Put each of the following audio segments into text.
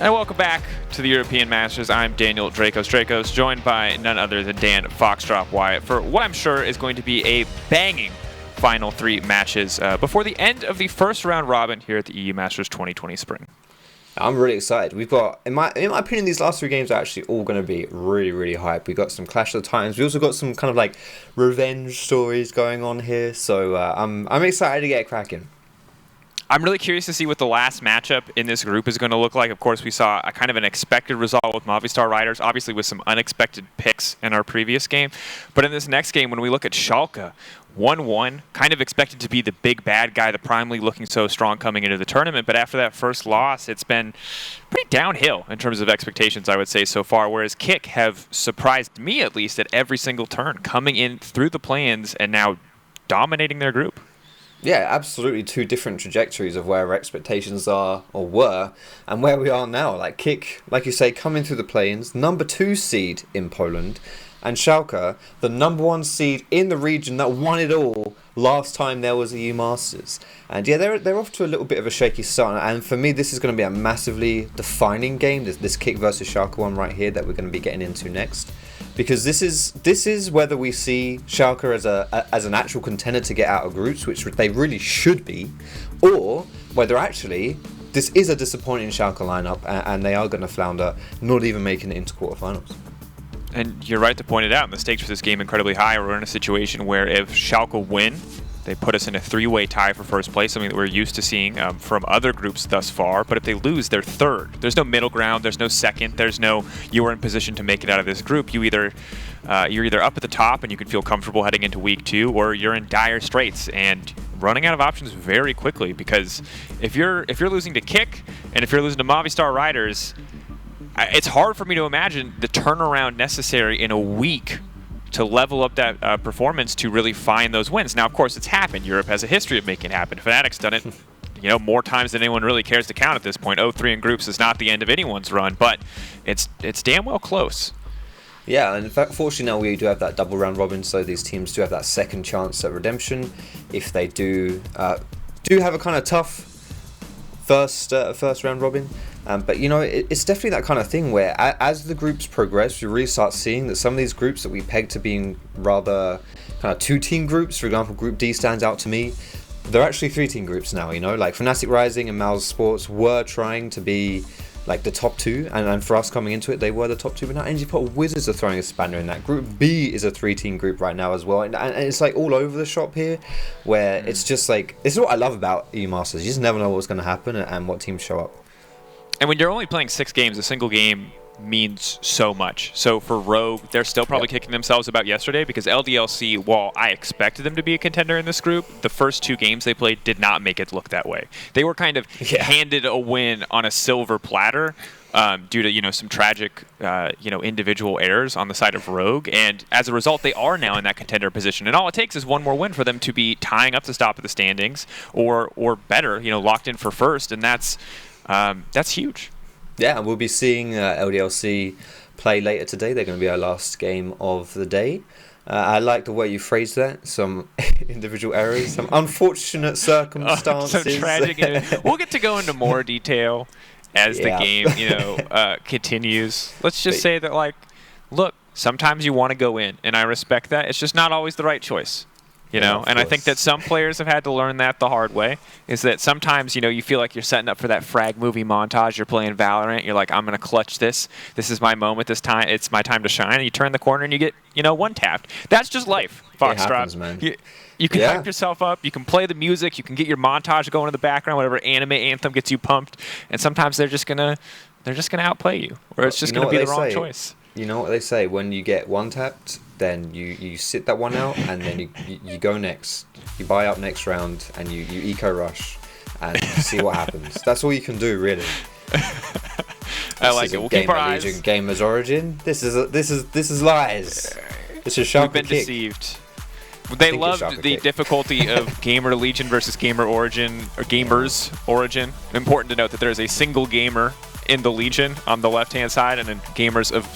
And welcome back to the European Masters. I'm Daniel Dracos, joined by none other than Dan Foxdrop Wyatt for what I'm sure is going to be a banging final 3 matches before the end of the first round robin here at the EU Masters 2020 Spring. I'm really excited. We've got, in my opinion, these last 3 games are actually all going to be really, really hype. We've got some Clash of the Titans. We also got some kind of like revenge stories going on here. So I'm excited to get cracking. I'm really curious to see what the last matchup in this group is going to look like. Of course, we saw a kind of an expected result with Movistar Riders, obviously with some unexpected picks in our previous game. But in this next game, when we look at Schalke, 1-1, kind of expected to be the big bad guy, the Primely looking so strong coming into the tournament. But after that first loss, it's been pretty downhill in terms of expectations, I would say, so far. Whereas K1ck have surprised me, at least, at every single turn, coming in through the play-ins and now dominating their group. Yeah, absolutely 2 different trajectories of where our expectations are or were and where we are now. Like K1ck, like you say, coming through the play-ins, number 2 seed in Poland, and Schalke, the number 1 seed in the region that won it all last time there was a EU Masters. And yeah, they're off to a little bit of a shaky start. And for me, this is going to be a massively defining game. This K1ck versus Schalke one right here that we're going to be getting into next. Because this is whether we see Schalke as an actual contender to get out of groups, which they really should be, or whether actually this is a disappointing Schalke lineup and they are going to flounder, not even making it into quarterfinals. And you're right to point it out. The stakes for this game incredibly high. We're in a situation where if Schalke win, they put us in a 3-way tie for first place, something that we're used to seeing from other groups thus far. But if they lose, they're 3rd. There's no middle ground. There's no 2nd. There's no you are in position to make it out of this group. You're either up at the top and you can feel comfortable heading into week 2, or you're in dire straits and running out of options very quickly. Because if you're losing to K1ck and if you're losing to Movistar Riders, it's hard for me to imagine the turnaround necessary in a week to level up that performance to really find those wins. Now, of course, it's happened. Europe has a history of making it happen. Fnatic's done it, more times than anyone really cares to count at this point. 0-3 in groups is not the end of anyone's run, but it's damn well close. Yeah, and in fact, fortunately now we do have that double round robin, so these teams do have that second chance at redemption if they do have a kind of tough first round robin. But it's definitely that kind of thing where as the groups progress, you really start seeing that some of these groups that we pegged to being rather kind of 2-team groups, for example, Group D stands out to me, they're actually 3-team groups now, like Fnatic Rising and Mouse Sports were trying to be like the top 2, and for us coming into it, they were the top 2, but now Energy Pot Wizards are throwing a spanner in that. Group B is a 3-team group right now as well, and it's like all over the shop here, where it's just like, this is what I love about EU Masters, you just never know what's going to happen and what teams show up. And when you're only playing 6 games, a single game means so much. So for Rogue, they're still probably kicking themselves about yesterday because LDLC, while I expected them to be a contender in this group, the first 2 games they played did not make it look that way. They were kind of handed a win on a silver platter due to some tragic individual errors on the side of Rogue, and as a result, they are now in that contender position. And all it takes is one more win for them to be tying up the top of the standings, or better, locked in for first, and that's huge. Yeah, and we'll be seeing LDLC play later today. They're going to be our last game of the day. I like the way you phrased that. Some individual errors, some unfortunate circumstances. Some tragic. We'll get to go into more detail as the game, continues. Let's just say that, look, sometimes you want to go in, and I respect that. It's just not always the right choice. And I think that some players have had to learn that the hard way, is that sometimes, you feel like you're setting up for that frag movie montage. You're playing Valorant. You're like, I'm going to clutch this. This is my moment. This time, it's my time to shine. And you turn the corner and you get, one tapped. That's just life, Foxtrot. Man. You can hype yourself up. You can play the music. You can get your montage going in the background, whatever anime anthem gets you pumped. And sometimes they're just gonna outplay you, or it's just going to be the wrong choice. You know what they say, when you get one tapped, then you sit that one out, and then you go next. You buy up next round, and you eco rush, and see what happens. That's all you can do, really. I like it. We'll keep our eyes. Gamers Origin. This is lies. This is Schalke. We've been deceived. They loved the difficulty of Gamer Legion versus Gamer Origin, or Gamers Origin. Important to note that there is a single gamer in the Legion on the left-hand side, and then gamers of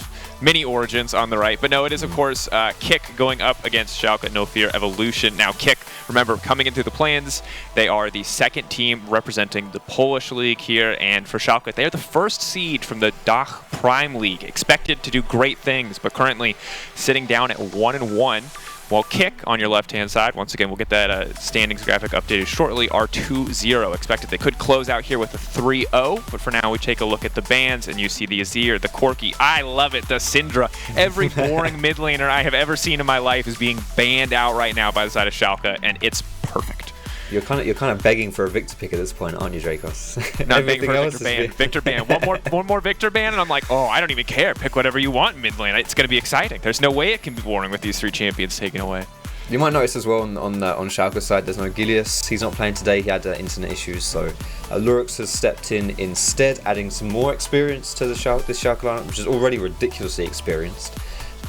mini origins on the right. But no, it is, of course, k1ck going up against Schalke No Fear Evolution. Now, k1ck, remember, coming into the plans, they are the second team representing the Polish league here. And for Schalke, they are the first seed from the DACH Prime League. Expected to do great things, but currently sitting down at 1-1. While k1ck on your left-hand side, once again, we'll get that standings graphic updated shortly, are 2-0. Expected they could close out here with a 3-0, but for now we take a look at the bans, and you see the Azir, the Corki, I love it, the Syndra. Every boring mid laner I have ever seen in my life is being banned out right now by the side of Schalke, and it's perfect. You're kind of begging for a Victor pick at this point, aren't you, Dracos? Not begging for a Victor ban. Victor ban. One more Victor ban, and I'm like, oh, I don't even care. Pick whatever you want in mid lane. It's going to be exciting. There's no way it can be boring with these 3 champions taken away. You might notice as well on Schalke's side, there's no Gilius. He's not playing today. He had internet issues, so Lurox has stepped in instead, adding some more experience to this Schalke lineup, which is already ridiculously experienced.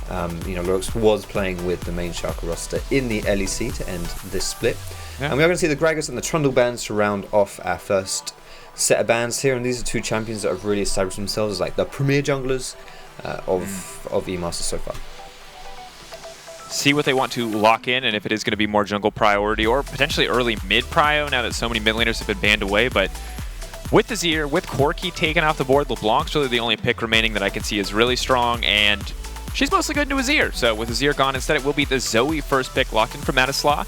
Lurox was playing with the main Schalke roster in the LEC to end this split. Yeah. And we are going to see the Gragas and the Trundle bans to round off our first set of bans here. And these are 2 champions that have really established themselves as like the premier junglers of E-Masters so far. See what they want to lock in, and if it is going to be more jungle priority or potentially early mid prio now that so many mid laners have been banned away. But with Azir, with Corki taken off the board, LeBlanc's really the only pick remaining that I can see is really strong, and she's mostly good into Azir. So with Azir gone instead, it will be the Zoe first pick locked in for Matislaw.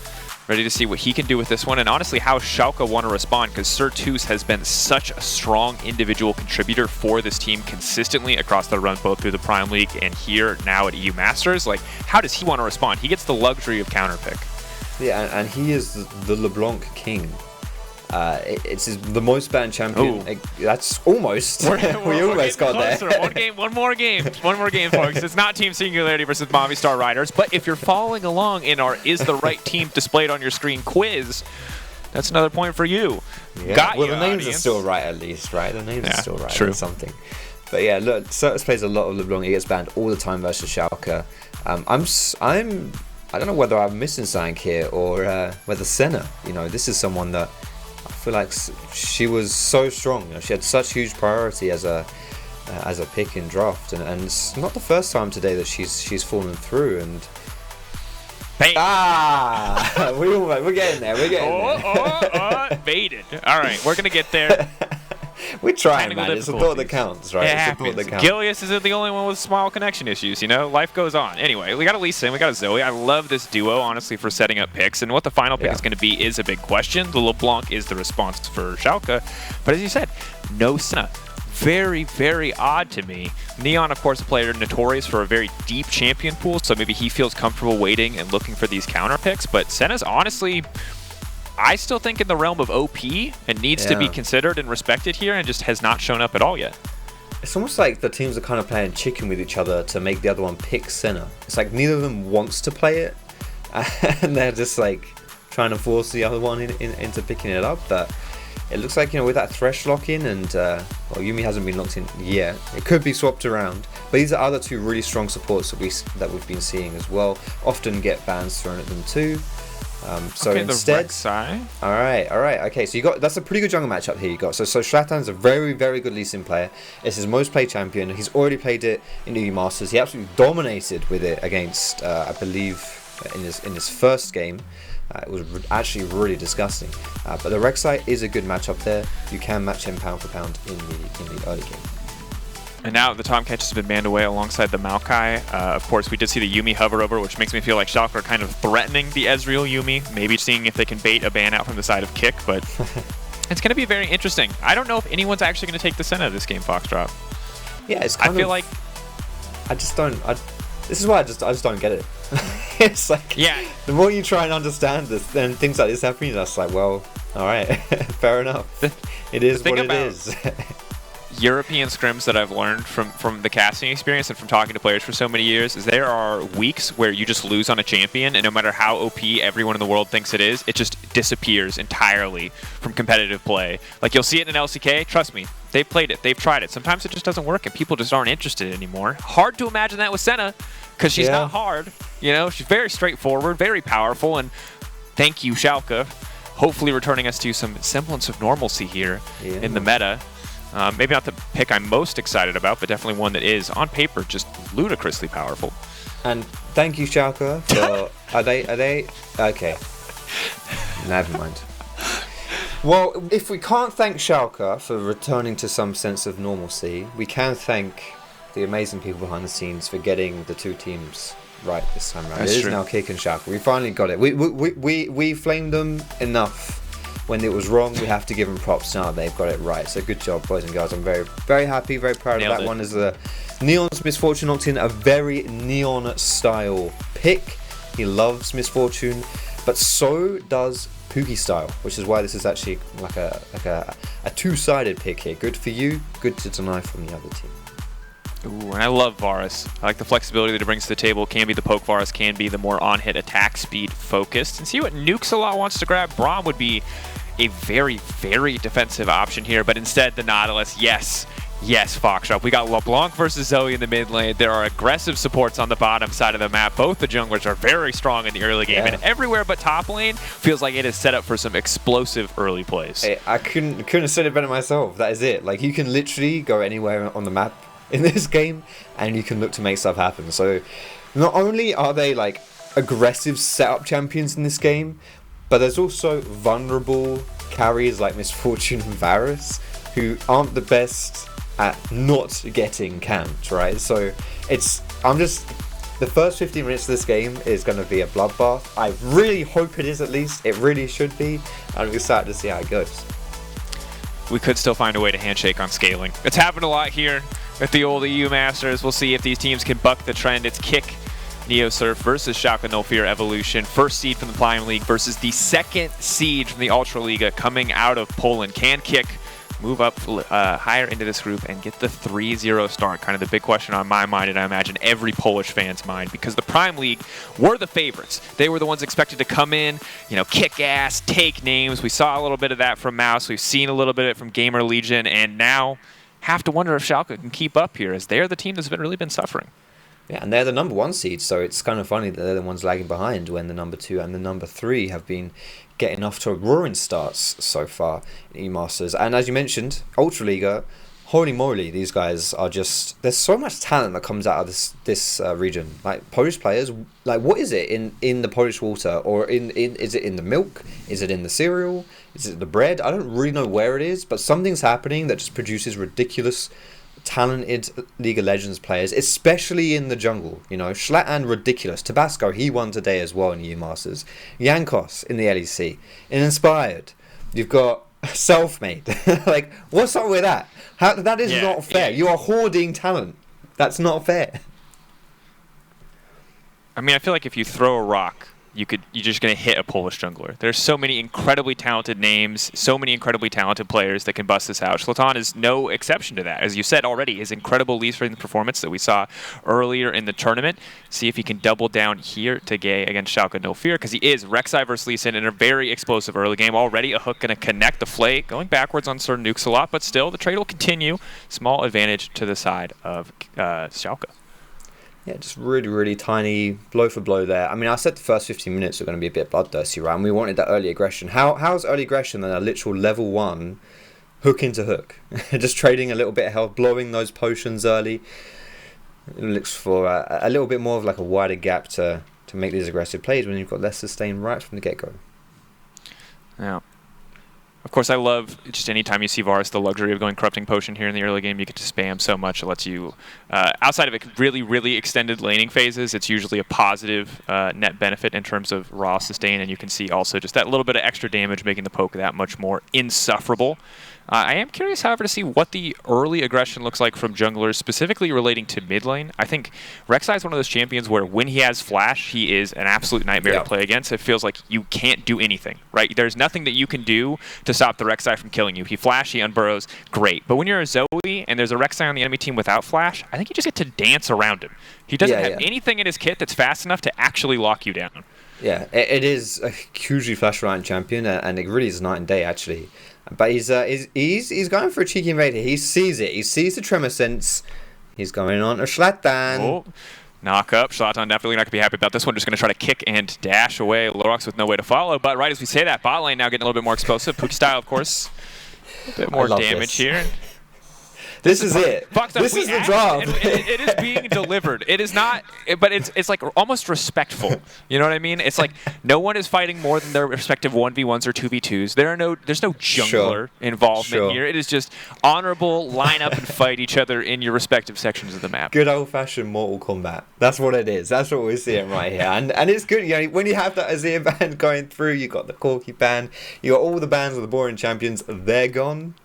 Ready to see what he can do with this one, and honestly how Schalke want to respond, because Sertuss has been such a strong individual contributor for this team consistently across the run, both through the Prime League and here now at EU Masters. Like, how does he want to respond? He gets the luxury of counterpick. Yeah, and he is the LeBlanc king. It's the most banned champion. That's almost. We almost got closer. There. One more game, folks. It's not Team Singularity versus Movistar Riders, but if you're following along in our "Is the right team displayed on your screen" quiz, that's another point for you. Yeah. Well, the names are still right, at least, right? The names are still right. True. Or something. But yeah, look, Sertuss plays a lot of LeBlanc. He gets banned all the time versus Schalke. I don't know whether I'm missing something here or whether Senna. This is someone that I feel like she was so strong. She had such huge priority as a pick in draft, and it's not the first time today that she's fallen through. And bait. We're getting there. We're getting there. Baited. All right, we're gonna get there. We're trying, man. It's a thought that counts, right? It's a thought that counts. Gilius isn't the only one with small connection issues, Life goes on. Anyway, we got Elisa and we got Zoe. I love this duo, honestly, for setting up picks. And what the final pick is going to be is a big question. The LeBlanc is the response for Schalke. But as you said, no Senna. Very, very odd to me. Neon, of course, a player notorious for a very deep champion pool, so maybe he feels comfortable waiting and looking for these counter picks. But Senna's honestly, I still think in the realm of OP and needs to be considered and respected here, and just has not shown up at all yet. It's almost like the teams are kind of playing chicken with each other to make the other one pick Senna. It's like neither of them wants to play it, and they're just like trying to force the other one into picking it up. But it looks like, with that Thresh lock-in, and Yuumi hasn't been locked in yet. It could be swapped around. But these are other 2 really strong supports that we've been seeing as well. Often get bans thrown at them too. So instead, Rek'Sai. all right. Okay, so that's a pretty good jungle matchup here. You got so Shlatan's a very, very good Lee Sin player. It's his most played champion. He's already played it in EU Masters. He absolutely dominated with it against, I believe, in his first game. It was actually really disgusting. But the Rek'Sai is a good matchup there. You can match him pound for pound in the early game. And now the Tomcat has been banned away alongside the Maokai. Of course, we did see the Yuumi hover over, which makes me feel like Schalke are kind of threatening the Ezreal Yuumi, maybe seeing if they can bait a ban out from the side of k1ck, but it's going to be very interesting. I don't know if anyone's actually going to take the Senna of this game, Foxdrop. Yeah, I feel like I just don't. This is why I just don't get it. It's like, the more you try and understand this, then things like this happen. That's like, well, all right, fair enough. It is what it is. European scrims that I've learned from the casting experience and from talking to players for so many years is there are weeks where you just lose on a champion, and no matter how OP everyone in the world thinks it is, it just disappears entirely from competitive play. Like, you'll see it in an LCK. Trust me, they've played it, they've tried it. Sometimes it just doesn't work and people just aren't interested anymore. Hard to imagine that with Senna, because she's not hard. She's very straightforward, very powerful, and thank you, Schalke. Hopefully returning us to some semblance of normalcy here in the meta. Maybe not the pick I'm most excited about, but definitely one that is, on paper, just ludicrously powerful. And thank you, Schalke, for... Are they... Okay. Never mind. Well, if we can't thank Schalke for returning to some sense of normalcy, we can thank the amazing people behind the scenes for getting the two teams right this time around. It is now K1ck and Schalke. We finally got it. We flamed them enough when it was wrong. We have to give them props now. They've got it right. So good job, boys and girls. I'm very, very happy, very proud of that one. As a Neon's Misfortune knocked in a very Neon style pick. He loves Misfortune, but so does Puki style, which is why this is actually like a two-sided pick here. Good for you, good to deny from the other team. Ooh, and I love Varus. I like the flexibility that it brings to the table. Can be the poke Varus, can be the more on-hit attack speed focused. And see what NukesAlot wants to grab. Braum would be a very, very defensive option here, but instead the Nautilus, yes, Foxtrot. We got LeBlanc versus Zoe in the mid lane. There are aggressive supports on the bottom side of the map. Both the junglers are very strong in the early game, and everywhere but top lane feels like it is set up for some explosive early plays. I couldn't have said it better myself. That is it. Like, you can literally go anywhere on the map in this game, and you can look to make stuff happen. So not only are they like aggressive setup champions in this game, but there's also vulnerable carries like Misfortune and Varus who aren't the best at not getting camped, right? So the first 15 minutes of this game is going to be a bloodbath. I really hope it is, at least. It really should be. I'm excited to see how it goes. We could still find a way to handshake on scaling. It's happened a lot here at the old EU Masters. We'll see if these teams can buck the trend. It's K1ck Neosurf versus Schalke No Fear Evolution. First seed from the Prime League versus the second seed from the Ultra Liga coming out of Poland. Can K1ck move up higher into this group and get the 3-0 start? Kind of the big question on my mind, and I imagine every Polish fan's mind, because the Prime League were the favorites. They were the ones expected to come in, kick ass, take names. We saw a little bit of that from Mouse. We've seen a little bit of it from Gamer Legion, and now have to wonder if Schalke can keep up here, as they're the team that's really been suffering. Yeah, and they're the number 1 seed, so it's kind of funny that they're the ones lagging behind when the number 2 and the number 3 have been getting off to roaring starts so far in E-Masters. And as you mentioned, Ultra Liga, holy moly, these guys are just... There's so much talent that comes out of this region. Like, Polish players, like, what is it in the Polish water? Or is it in the milk? Is it in the cereal? Is it the bread? I don't really know where it is, but something's happening that just produces ridiculous talented League of Legends players, especially in the jungle. Shlatan, ridiculous. Tabasco, he won today as well in EU Masters. Jankos in the LEC. In Inspired, you've got Selfmade. Like, what's up with that? That is not fair. You are hoarding talent. That's not fair. I mean, I feel like if you throw a rock, you're just going to hit a Polish jungler. There's so many incredibly talented names, so many incredibly talented players that can bust this out. Shlatan is no exception to that. As you said already, his incredible lead frame performance that we saw earlier in the tournament. See if he can double down here today against Schalke No Fear, because he is Rek'Sai versus Lee Sin in a very explosive early game. Already a hook going to connect the Flay, going backwards on certain NukesAlot, but still the trade will continue. Small advantage to the side of Schalke. Yeah, just really, really tiny blow for blow there. I mean, I said the first 15 minutes are going to be a bit bloodthirsty, right? And we wanted that early aggression. How's early aggression than a literal level 1 hook into hook? Just trading a little bit of health, blowing those potions early. It looks for a little bit more of like a wider gap to make these aggressive plays when you've got less sustain right from the get-go. Yeah. Of course, I love just anytime you see Varus, the luxury of going Corrupting Potion here in the early game. You get to spam so much. It lets you, outside of it, really, really extended laning phases, it's usually a positive net benefit in terms of raw sustain. And you can see also just that little bit of extra damage making the poke that much more insufferable. I am curious, however, to see what the early aggression looks like from junglers, specifically relating to mid lane. I think Rek'Sai is one of those champions where when he has flash, he is an absolute nightmare to play against. It feels like you can't do anything, right? There's nothing that you can do to stop the Rek'Sai from killing you. He flash, he unburrows, great. But when you're a Zoe and there's a Rek'Sai on the enemy team without flash, I think you just get to dance around him. He doesn't have anything in his kit that's fast enough to actually lock you down. Yeah, it is a hugely flash-reliant champion, and it really is night and day, actually. But he's going for a cheeky invader. He sees it. He sees the tremor sense. He's going on a Shlatan. Oh, knock up. Shlatan definitely not going to be happy about this one. Just going to try to kick and dash away. Lurox with no way to follow. But right as we say that, bot lane now getting a little bit more explosive. Puki style, of course. A bit more damage here. This is it. This is the draft. It is being delivered. It is not, but it's like almost respectful. You know what I mean? It's like no one is fighting more than their respective 1v1s or 2v2s. There's no jungler involvement here. It is just honorable line up and fight each other in your respective sections of the map. Good old-fashioned Mortal Kombat. That's what it is. That's what we're seeing right here. And it's good. You know, when you have that Azir ban going through, you got the K1ck ban, you got all the bans of the boring champions. They're gone.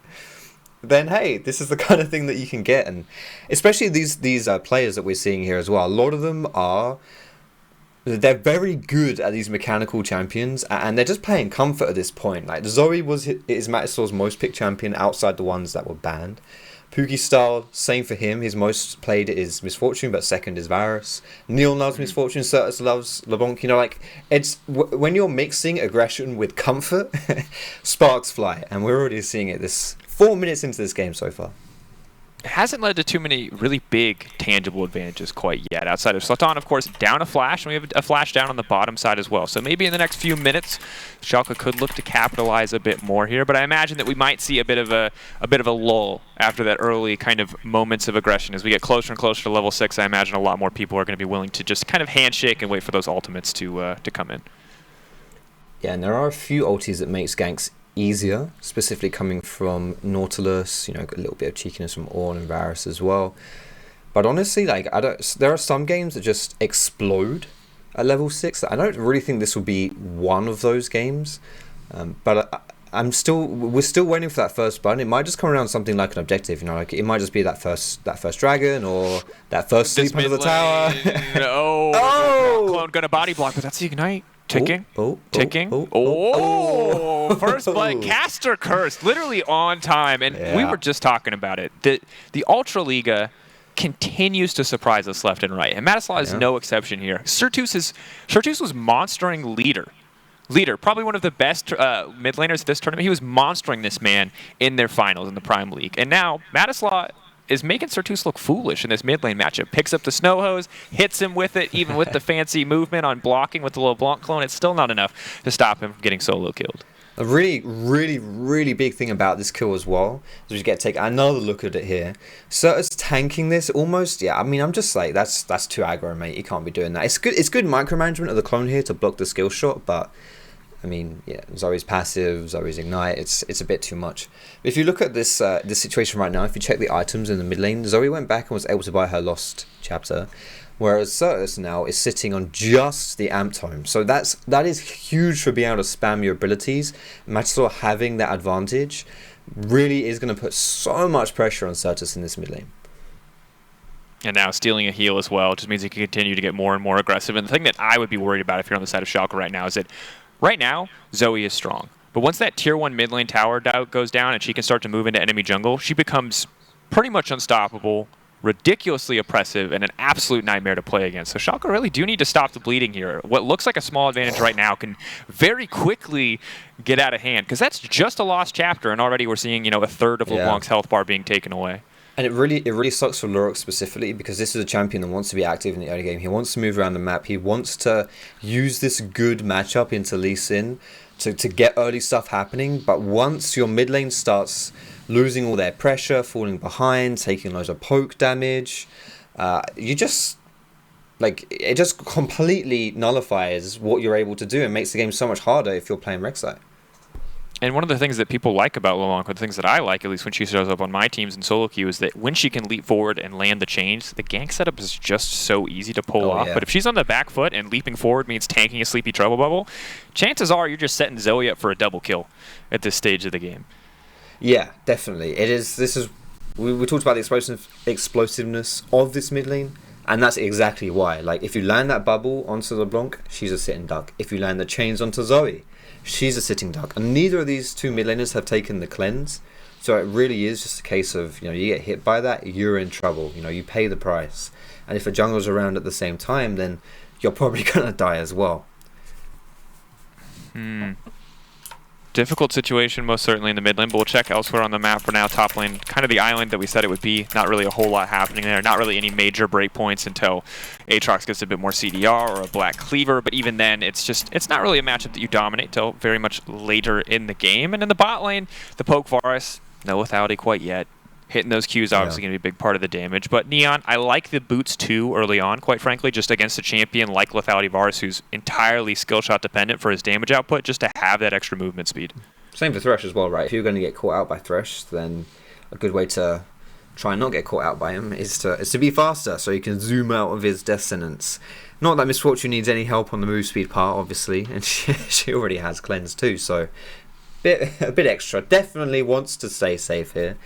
Then hey, this is the kind of thing that you can get, and especially these players that we're seeing here as well. A lot of them they're very good at these mechanical champions, and they're just playing comfort at this point. Like Zoe is Matislaw's most picked champion outside the ones that were banned. Puki style, same for him. His most played is Misfortune, but second is Varus. Neil loves Misfortune, Sertuss loves LeBlanc. You know, like, it's when you're mixing aggression with comfort, sparks fly. And we're already seeing it 4 minutes into this game so far. It hasn't led to too many really big tangible advantages quite yet. Outside of Shlatan, of course, down a flash, and we have a flash down on the bottom side as well. So maybe in the next few minutes, Schalke could look to capitalize a bit more here. But I imagine that we might see a bit of a lull after that early kind of moments of aggression. As we get closer and closer to level 6, I imagine a lot more people are going to be willing to just kind of handshake and wait for those ultimates to come in. Yeah, and there are a few ultis that makes ganks easier, specifically coming from Nautilus, you know, a little bit of cheekiness from Ornn and Varus as well. But honestly, like, there are some games that just explode at level 6. I don't really think this will be one of those games. But we're still waiting for that first button. It might just come around something like an objective, you know, like it might just be that first dragon or that first sleep under the tower. Clone gonna body block, but that's the ignite. Ticking. Ticking. First blood. Caster cursed. Literally on time. And we were just talking about it. The Ultra Liga continues to surprise us left and right. And Matislaw is no exception here. Sertuss was monstering Leader, probably one of the best mid laners this tournament. He was monstering this man in their finals in the Prime League. And now Matislaw is making Sertuss look foolish in this mid lane matchup. Picks up the snow hose, hits him with it, even with the fancy movement on blocking with the LeBlanc clone. It's still not enough to stop him from getting solo killed. A really, really, really big thing about this kill as well is we get to take another look at it here. Sertuss tanking this almost, I mean, I'm just like, that's too aggro, mate. You can't be doing that. It's good micromanagement of the clone here to block the skill shot, but I mean, Zoe's passive, Zoe's ignite, it's a bit too much. But if you look at this situation right now, if you check the items in the mid lane, Zoe went back and was able to buy her lost chapter, whereas Sertuss now is sitting on just the amp tome. So that is huge for being able to spam your abilities. Matislaw having that advantage really is going to put so much pressure on Sertuss in this mid lane. And now stealing a heal as well just means he can continue to get more and more aggressive. And the thing that I would be worried about if you're on the side of Schalke right now is that right now, Zoe is strong. But once that tier 1 mid lane tower goes down and she can start to move into enemy jungle, she becomes pretty much unstoppable, ridiculously oppressive, and an absolute nightmare to play against. So Schalke really do need to stop the bleeding here. What looks like a small advantage right now can very quickly get out of hand, because that's just a lost chapter, and already we're seeing, you know, a third of LeBlanc's health bar being taken away. And it really sucks for Lurox specifically, because this is a champion that wants to be active in the early game. He wants to move around the map. He wants to use this good matchup into Lee Sin to get early stuff happening. But once your mid lane starts losing all their pressure, falling behind, taking loads of poke damage, it just completely nullifies what you're able to do and makes the game so much harder if you're playing Rek'Sai. And one of the things that people like about LeBlanc, or the things that I like, at least when she shows up on my teams in solo queue, is that when she can leap forward and land the chains, the gank setup is just so easy to pull off. But if she's on the back foot and leaping forward means tanking a sleepy trouble bubble, chances are you're just setting Zoe up for a double kill at this stage of the game. Yeah, definitely. We talked about the explosiveness of this mid lane, and that's exactly why. Like, if you land that bubble onto LeBlanc, she's a sitting duck. If you land the chains onto Zoe, she's a sitting duck. And neither of these two mid laners have taken the cleanse, so it really is just a case of, you know, you get hit by that, you're in trouble. You know, you pay the price. And if a jungler's around at the same time, then you're probably gonna die as well. Difficult situation, most certainly in the mid lane, but we'll check elsewhere on the map for now. Top lane, kind of the island that we said it would be. Not really a whole lot happening there. Not really any major breakpoints until Aatrox gets a bit more CDR or a black cleaver, but even then, it's not really a matchup that you dominate till very much later in the game. And in the bot lane, the poke Varus, no lethality quite yet. Hitting those Qs obviously going to be a big part of the damage. But Neon, I like the boots too early on, quite frankly, just against a champion like Lethality Varus, who's entirely skill shot dependent for his damage output, just to have that extra movement speed. Same for Thresh as well, right? If you're going to get caught out by Thresh, then a good way to try and not get caught out by him is to be faster, so you can zoom out of his death sentence. Not that Misfortune needs any help on the move speed part, obviously, and she already has cleanse too, so a bit extra. Definitely wants to stay safe here.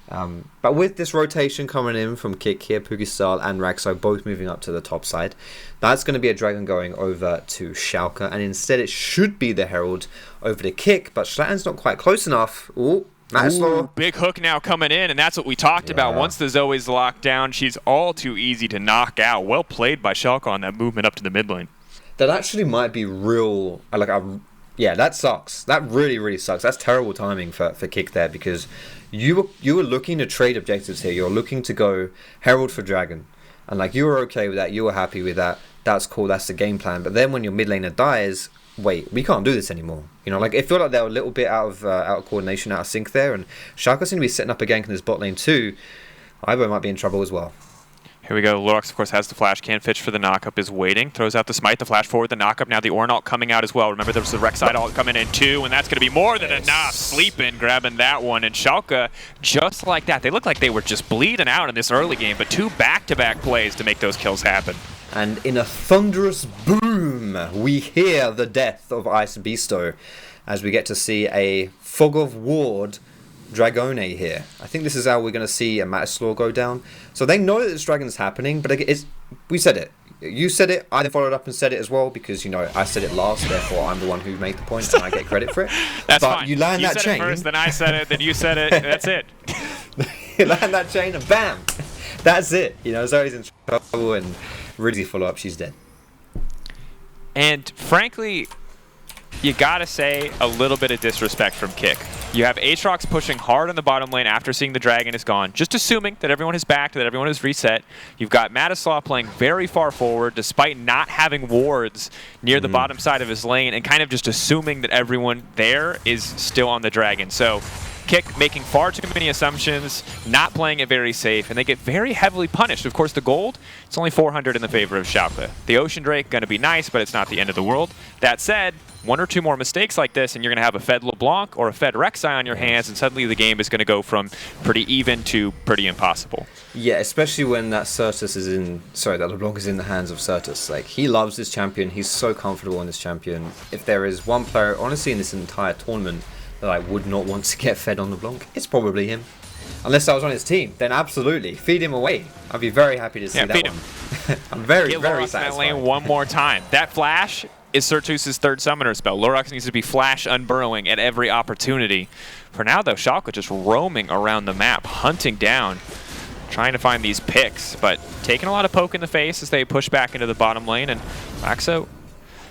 But with this rotation coming in from K1ck here, Puki and Raxxo both moving up to the top side, that's going to be a dragon going over to Schalke, and instead it should be the Herald over to K1ck, but Shlatan's not quite close enough. Ooh, Matislaw. Big hook now coming in, and that's what we talked about. Once the Zoe's locked down, she's all too easy to knock out. Well played by Schalke on that movement up to the mid lane. That actually might be real, yeah, that sucks. That really, really sucks. That's terrible timing for K1ck there, because you were looking to trade objectives here. You're looking to go Herald for Dragon. And like, you were okay with that. You were happy with that. That's cool. That's the game plan. But then when your mid laner dies, wait, we can't do this anymore. You know, like, it felt like they were a little bit out of coordination, out of sync there. And Schalke seem to be setting up a gank in this bot lane too. Ivo might be in trouble as well. Here we go. Lurox, of course, has the flash. Can't Fitch for the knockup, is waiting. Throws out the smite, the flash forward, the knockup. Now the Ornn ult coming out as well. Remember, there was the Rek'Sai ult coming in too, and that's going to be more than enough. Sleeping, grabbing that one. And Schalke, just like that. They look like they were just bleeding out in this early game, but 2 back-to-back plays to make those kills happen. And in a thunderous boom, we hear the death of Ice Beasto as we get to see a Fog of Ward Dragone here. I think this is how we're going to see a Matislaw go down. So they know that this dragon is happening, but we said it. You said it, I then followed up and said it as well, because, you know, I said it last, therefore I'm the one who made the point and I get credit for it. That's but fine. You land that chain. You said it first, then I said it, then you said it, that's it. You land that chain and bam! That's it. You know, Zoe's in trouble and really follow up, she's dead. And frankly, you gotta say a little bit of disrespect from K1ck. You have Aatrox pushing hard on the bottom lane after seeing the dragon is gone, just assuming that everyone is back, that everyone is reset. You've got Matislaw playing very far forward despite not having wards near the bottom side of his lane, and kind of just assuming that everyone there is still on the dragon. So K1ck making far too many assumptions, not playing it very safe, and they get very heavily punished. Of course, the gold, it's only 400 in the favor of Schalke. The Ocean Drake, going to be nice, but it's not the end of the world. That said, 1 or 2 more mistakes like this, and you're going to have a fed LeBlanc or a fed Rek'Sai on your hands, and suddenly the game is going to go from pretty even to pretty impossible. Yeah, especially when that Sertuss is in, that LeBlanc is in the hands of Sertuss. Like, he loves this champion. He's so comfortable in this champion. If there is one player, honestly, in this entire tournament that I would not want to get fed on LeBlanc, it's probably him. Unless I was on his team, then absolutely feed him away. I'd be very happy to see that feed one. Him. I'm very, Get very Lurox satisfied. in that lane one more time. That flash is Sertuss' 3rd summoner spell. Lurox needs to be flash unburrowing at every opportunity. For now, though, Schalke just roaming around the map, hunting down, trying to find these picks, but taking a lot of poke in the face as they push back into the bottom lane, and Raxxo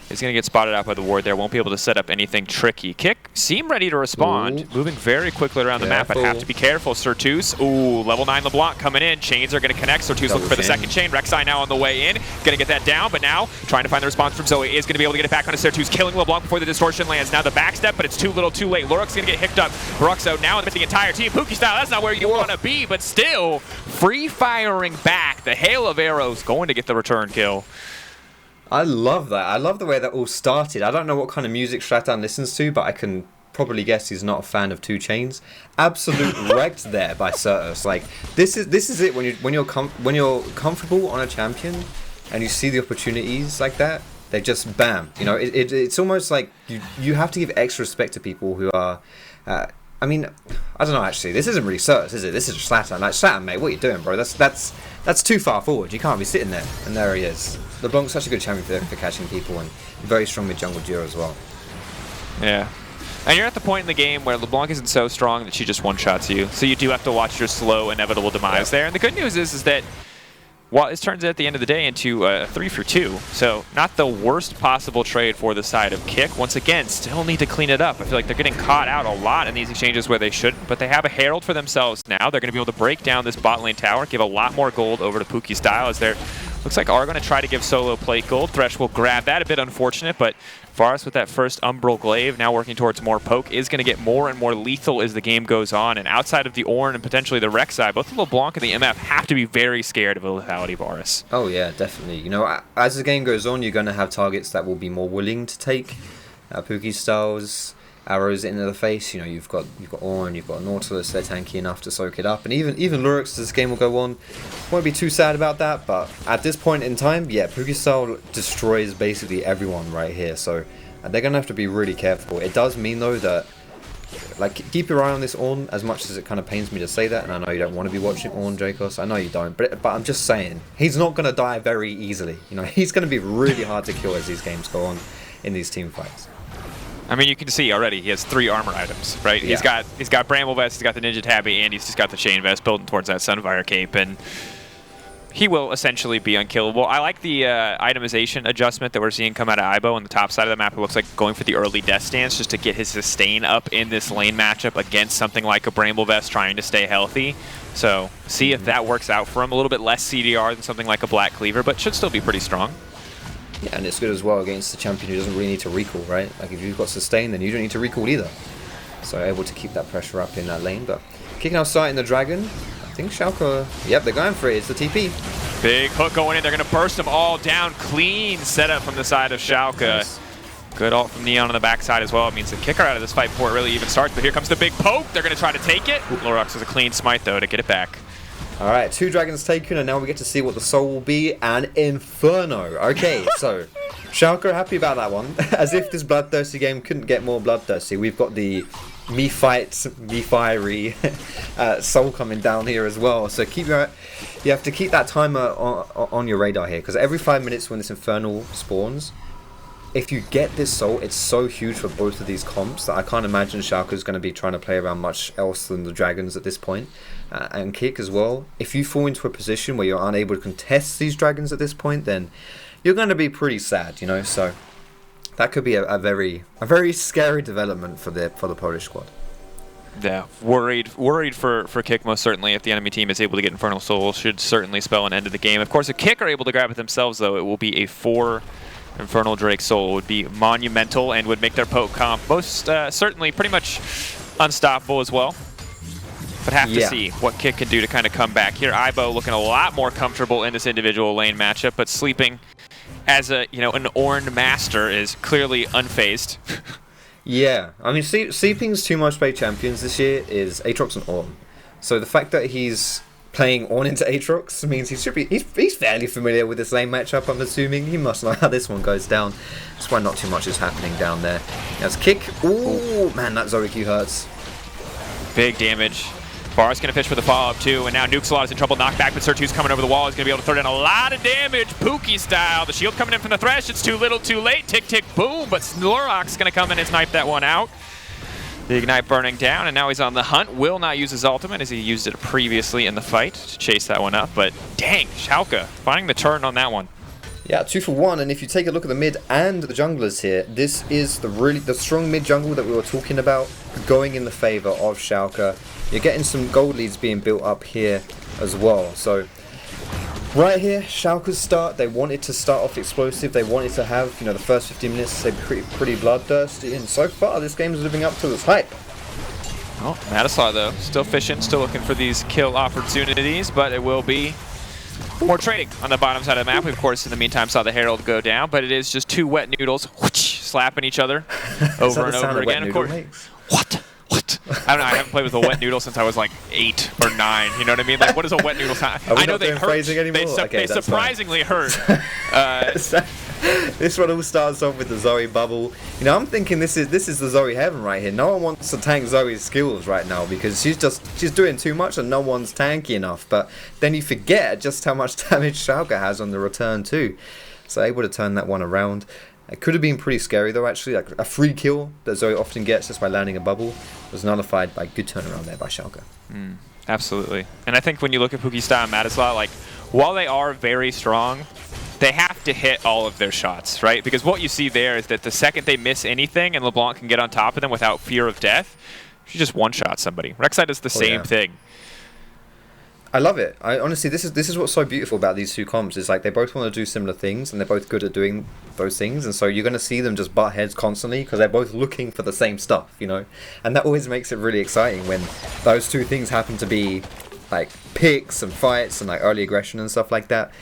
is going to get spotted out by the ward there. Won't be able to set up anything tricky. K1ck seem ready to respond. Ooh. Moving very quickly around the map, but have to be careful. Sertuss, level 9 LeBlanc coming in. Chains are going to connect. Sertuss looking for the second chain. Rek'Sai now on the way in. Going to get that down, but now trying to find the response from Zoe. Is going to be able to get it back onto Sertuss, killing LeBlanc before the distortion lands. Now the backstep, but it's too little too late. Lurox going to get hicked up. Raxxo now with the entire team. Puki style, that's not where you want to be, but still free firing back. The hail of arrows going to get the return kill. I love that. I love the way that all started. I don't know what kind of music Shlatan listens to, but I can probably guess he's not a fan of 2 Chainz. Absolute wrecked there by Sertuss. Like, this is it when you're comfortable on a champion and you see the opportunities like that. They just bam. You know, it's almost like you have to give extra respect to people who are. I mean, I don't know actually. This isn't really Sertuss, is it? This is Shlatan. Like, Shlatan, mate, what are you doing, bro? That's too far forward. You can't be sitting there. And there he is. LeBlanc's such a good champion for catching people, and very strong with jungle duo as well. Yeah. And you're at the point in the game where LeBlanc isn't so strong that she just one-shots you. So you do have to watch your slow, inevitable demise there. And the good news is that while this turns at the end of the day into a 3-for-2, so not the worst possible trade for the side of K1ck. Once again, still need to clean it up. I feel like they're getting caught out a lot in these exchanges where they shouldn't, but they have a Herald for themselves now. They're going to be able to break down this bot lane tower, give a lot more gold over to Puki style as they're Looks like are going to try to give solo plate gold. Thresh will grab that. A bit unfortunate, but Varus with that first Umbral Glaive, now working towards more poke, is going to get more and more lethal as the game goes on. And outside of the Ornn and potentially the Rek'Sai, both the LeBlanc and the MF have to be very scared of a lethality Varus. Oh yeah, definitely. You know, as the game goes on, you're going to have targets that will be more willing to take Puki styles, arrows into the face. You know, you've got Ornn, you've got Nautilus, they're tanky enough to soak it up, and even Lurox as this game will go on, won't be too sad about that. But at this point in time, yeah, Puki style destroys basically everyone right here, so they're gonna have to be really careful. It does mean though that, like, keep your eye on this Ornn, as much as it kind of pains me to say that, and I know you don't want to be watching Ornn, Jacos, I know you don't, but I'm just saying, he's not gonna die very easily. You know, he's gonna be really hard to kill as these games go on in these team fights. I mean, you can see already he has 3 armor items, right? Yeah. He's got Bramble Vest, he's got the Ninja Tabby, and he's just got the Chain Vest building towards that Sunfire Cape, and he will essentially be unkillable. I like the itemization adjustment that we're seeing come out of Aibo on the top side of the map. It looks like going for the early death stance just to get his sustain up in this lane matchup against something like a Bramble Vest trying to stay healthy. So see if that works out for him. A little bit less CDR than something like a Black Cleaver, but should still be pretty strong. Yeah, and it's good as well against the champion who doesn't really need to recall, right? Like, if you've got sustain, then you don't need to recall either. So able to keep that pressure up in that lane, but kicking out sight in the Dragon, I think Schalke, yep, they're going for it, it's the TP. Big hook going in, they're going to burst them all down. Clean setup from the side of Schalke. Nice. Good ult from Neon on the backside as well. It means the kicker out of this fight before it really even starts, but here comes the big poke. They're going to try to take it. Lurox has a clean smite though to get it back. Alright, 2 dragons taken, and now we get to see what the soul will be, an Inferno. Okay, so Schalke are happy about that one. As if this bloodthirsty game couldn't get more bloodthirsty. We've got the me fight, me fiery soul coming down here as well. So you have to keep that timer on your radar here, because every 5 minutes when this Infernal spawns, if you get this soul, it's so huge for both of these comps that I can't imagine Schalke is going to be trying to play around much else than the dragons at this point. And K1ck as well. If you fall into a position where you're unable to contest these dragons at this point, then you're going to be pretty sad, you know. So that could be a very scary development for the Polish squad. Yeah, worried for K1ck most certainly. If the enemy team is able to get Infernal Soul, should certainly spell an end to the game. Of course, if K1ck are able to grab it themselves, though, it will be a 4 Infernal Drake Soul. It would be monumental and would make their poke comp most certainly pretty much unstoppable as well. But have to see what K1ck can do to kind of come back here. Aibo looking a lot more comfortable in this individual lane matchup, but sleeping as a an Ornn master is clearly unfazed. Yeah, I mean, Sleeping's 2 most played champions this year is Aatrox and Ornn. So the fact that he's playing Ornn into Aatrox means he's fairly familiar with this lane matchup, I'm assuming. He must know how this one goes down. That's why not too much is happening down there. That's K1ck. Ooh, man, that Zoe Q hurts. Big damage. Varus going to fish for the follow-up too, and now NukesAlot is in trouble. Knockback, but Sertuss coming over the wall. He's going to be able to throw down a lot of damage, Puki style. The shield coming in from the Thresh. It's too little, too late. Tick, tick, boom. But Lurox is going to come in and snipe that one out. The Ignite burning down, and now he's on the hunt. Will not use his ultimate as he used it previously in the fight to chase that one up. But dang, Schalke finding the turn on that one. Yeah, 2 for 1, and if you take a look at the mid and the junglers here, this is the strong mid jungle that we were talking about going in the favor of Schalke. You're getting some gold leads being built up here as well. So right here, Schalke's start, they wanted to start off explosive. They wanted to have, the first 15 minutes to say pretty bloodthirsty, and so far this game is living up to its hype. Oh, Matislaw though, still fishing, still looking for these kill opportunities, but it will be more trading on the bottom side of the map. We, of course, in the meantime, saw the Herald go down, but it is just 2 wet noodles slapping each other over and over again. Of course. What? I don't know. I haven't played with a wet noodle since I was like 8 or 9. You know what I mean? Like, what does a wet noodle sound? I know they hurt. They surprisingly hurt. This one all starts off with the Zoe bubble. I'm thinking this is the Zoe heaven right here. No one wants to tank Zoe's skills right now because she's doing too much and no one's tanky enough. But then you forget just how much damage Schalke has on the return too. So able to turn that one around. It could have been pretty scary though, actually. Like a free kill that Zoe often gets just by landing a bubble was nullified by good turnaround there by Schalke. Absolutely. And I think when you look at Puki style and Matislaw, like, while they are very strong, they have to hit all of their shots, right? Because what you see there is that the second they miss anything and LeBlanc can get on top of them without fear of death, she just one-shot somebody. Rek'Sai does the same thing. I love it. I honestly, this is what's so beautiful about these two comps. Is like they both want to do similar things, and they're both good at doing those things. And so you're going to see them just butt heads constantly because they're both looking for the same stuff, you know. And that always makes it really exciting when those two things happen to be like picks and fights and like early aggression and stuff like that.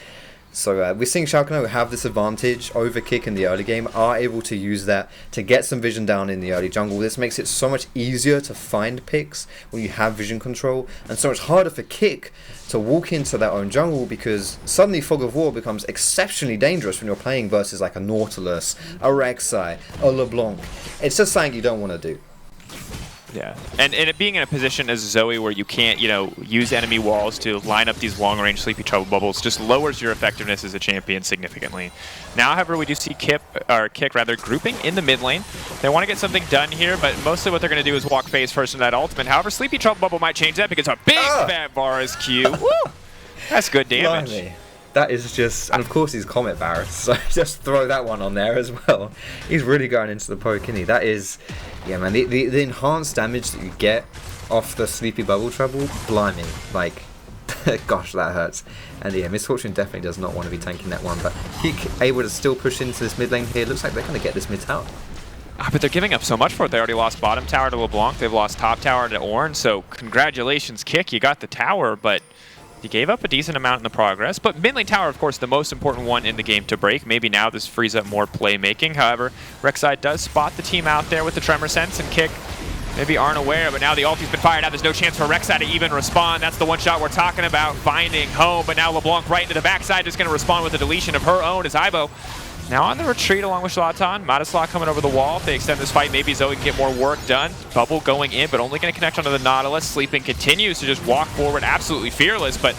So we're seeing Schalke now have this advantage over K1ck in the early game, are able to use that to get some vision down in the early jungle. This makes it so much easier to find picks when you have vision control, and so much harder for K1ck to walk into their own jungle, because suddenly Fog of War becomes exceptionally dangerous when you're playing versus like a Nautilus, a Rek'Sai, a LeBlanc. It's just something you don't want to do. Yeah, and it being in a position as Zoe where you can't, you know, use enemy walls to line up these long-range Sleepy Trouble bubbles just lowers your effectiveness as a champion significantly. Now, however, we do see K1ck grouping in the mid lane. They want to get something done here, but mostly what they're going to do is walk face first in that ultimate. However, Sleepy Trouble bubble might change that because a big fat Varus Q. Woo! That's good damage. Blimey. That is just, and of course he's Comet Varus, so just throw that one on there as well. He's really going into the poke, isn't he? That is, yeah man, the enhanced damage that you get off the Sleepy Bubble Trouble, blimey, like, gosh, that hurts. And yeah, Misfortune definitely does not want to be tanking that one, but K1ck able to still push into this mid lane here. Looks like they're going to get this mid tower. But they're giving up so much for it. They already lost bottom tower to LeBlanc, they've lost top tower to Ornn, so congratulations K1ck, you got the tower, but you gave up a decent amount in the progress. But mid lane tower, of course, the most important one in the game to break. Maybe now this frees up more playmaking. However, Rek'Sai does spot the team out there with the Tremor Sense, and K1ck maybe aren't aware, but now the ulti's been fired out. There's no chance for Rek'Sai to even respond. That's the one shot we're talking about, finding home. But now LeBlanc right into the backside, just going to respond with a deletion of her own as Ivo now on the retreat along with Shlatan. Matislaw coming over the wall. If they extend this fight, maybe Zoe can get more work done. Bubble going in, but only going to connect onto the Nautilus. Sleeping continues to just walk forward, absolutely fearless, but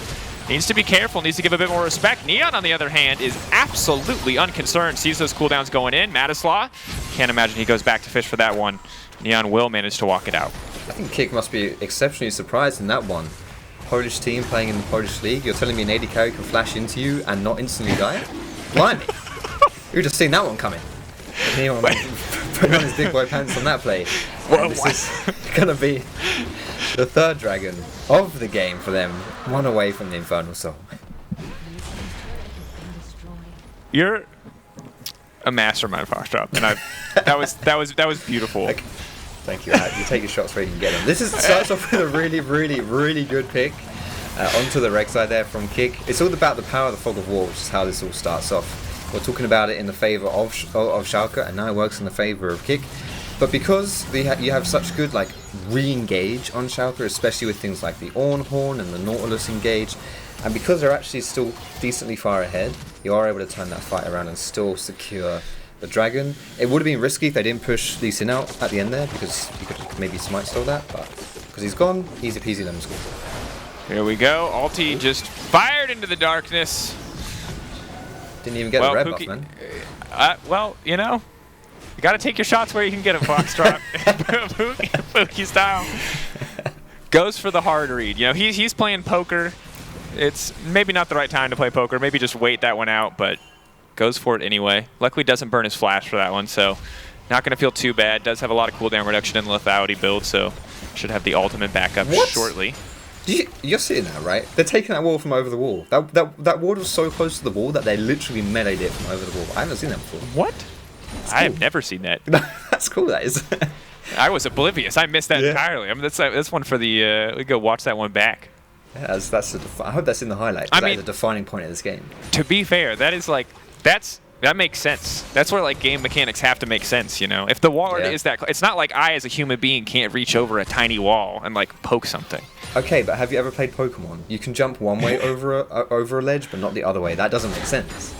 needs to be careful, needs to give a bit more respect. Neon, on the other hand, is absolutely unconcerned. Sees those cooldowns going in. Matislaw, can't imagine he goes back to fish for that one. Neon will manage to walk it out. I think K1ck must be exceptionally surprised in that one. Polish team playing in the Polish league. You're telling me an AD carry can flash into you and not instantly die? Blimey. You've just seen that one coming. Neon putting on his big boy pants on that play. Whoa, this is going to be the third dragon of the game for them. One away from the Infernal Soul. You're a mastermind, Foxtrot, and that was beautiful. Okay. Thank you. You take your shots where you can get them. This starts off with a really, really, really good pick onto the Rek'Sai there from K1ck. It's all about the power of the Fog of War, which is how this all starts off. We're talking about it in the favour of Schalke, and now it works in the favour of K1ck. But because you have such good like re-engage on Schalke, especially with things like the Ornn Horn and the Nautilus engage, and because they're actually still decently far ahead, you are able to turn that fight around and still secure the dragon. It would have been risky if they didn't push Lee Sin out at the end there, because you could maybe smite stole that, but because he's gone, easy peasy lemon squeeze. Here we go. Ulti just fired into the darkness. Didn't even get the red buff, man. Well, you know, you got to take your shots where you can get them, Foxtrot. Puki style. Goes for the hard read. You know, he's playing poker. It's maybe not the right time to play poker. Maybe just wait that one out, but goes for it anyway. Luckily doesn't burn his flash for that one, so not going to feel too bad. Does have a lot of cooldown reduction in the lethality build, so should have the ultimate back up shortly. You're seeing that, right? They're taking that wall from over the wall. That ward was so close to the wall that they literally meleeed it from over the wall. I haven't seen that before. What? I have never seen that. That's cool, that is. I was oblivious. I missed that entirely. I mean, that's one for the... we go watch that one back. Yeah, I hope that's in the highlight. I mean, that is a defining point of this game. To be fair, that is like... That makes sense. That's where like game mechanics have to make sense, you know? If the wall is that... It's not like I, as a human being, can't reach over a tiny wall and like poke something. Okay, but have you ever played Pokemon? You can jump one way over a ledge, but not the other way. That doesn't make sense.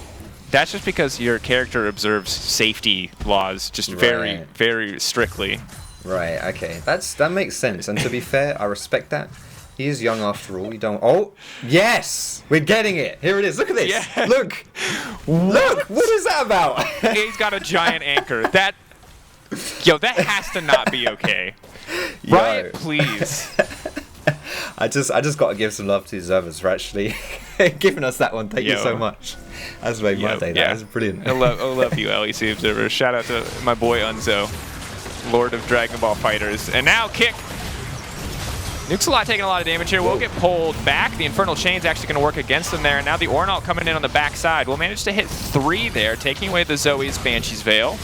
That's just because your character observes safety laws just very, very strictly. Right, okay. That makes sense. And to be fair, I respect that. He is young after all. You don't... Oh, yes! We're getting it. Here it is. Look at this. Yeah. Look. Look. What is that about? He's got a giant anchor. That has to not be okay. Riot, please. I just got to give some love to the observers for actually giving us that one. Thank you so much. That's made my day. That was brilliant. I love you, LEC Observer. Shout out to my boy Unzo, Lord of Dragon Ball Fighters. And now K1ck NukesAlot taking a lot of damage here. Will get pulled back. The Infernal Chain's actually going to work against them there. And now the Ornn coming in on the backside. Will manage to hit 3 there, taking away the Zoe's Banshee's Veil.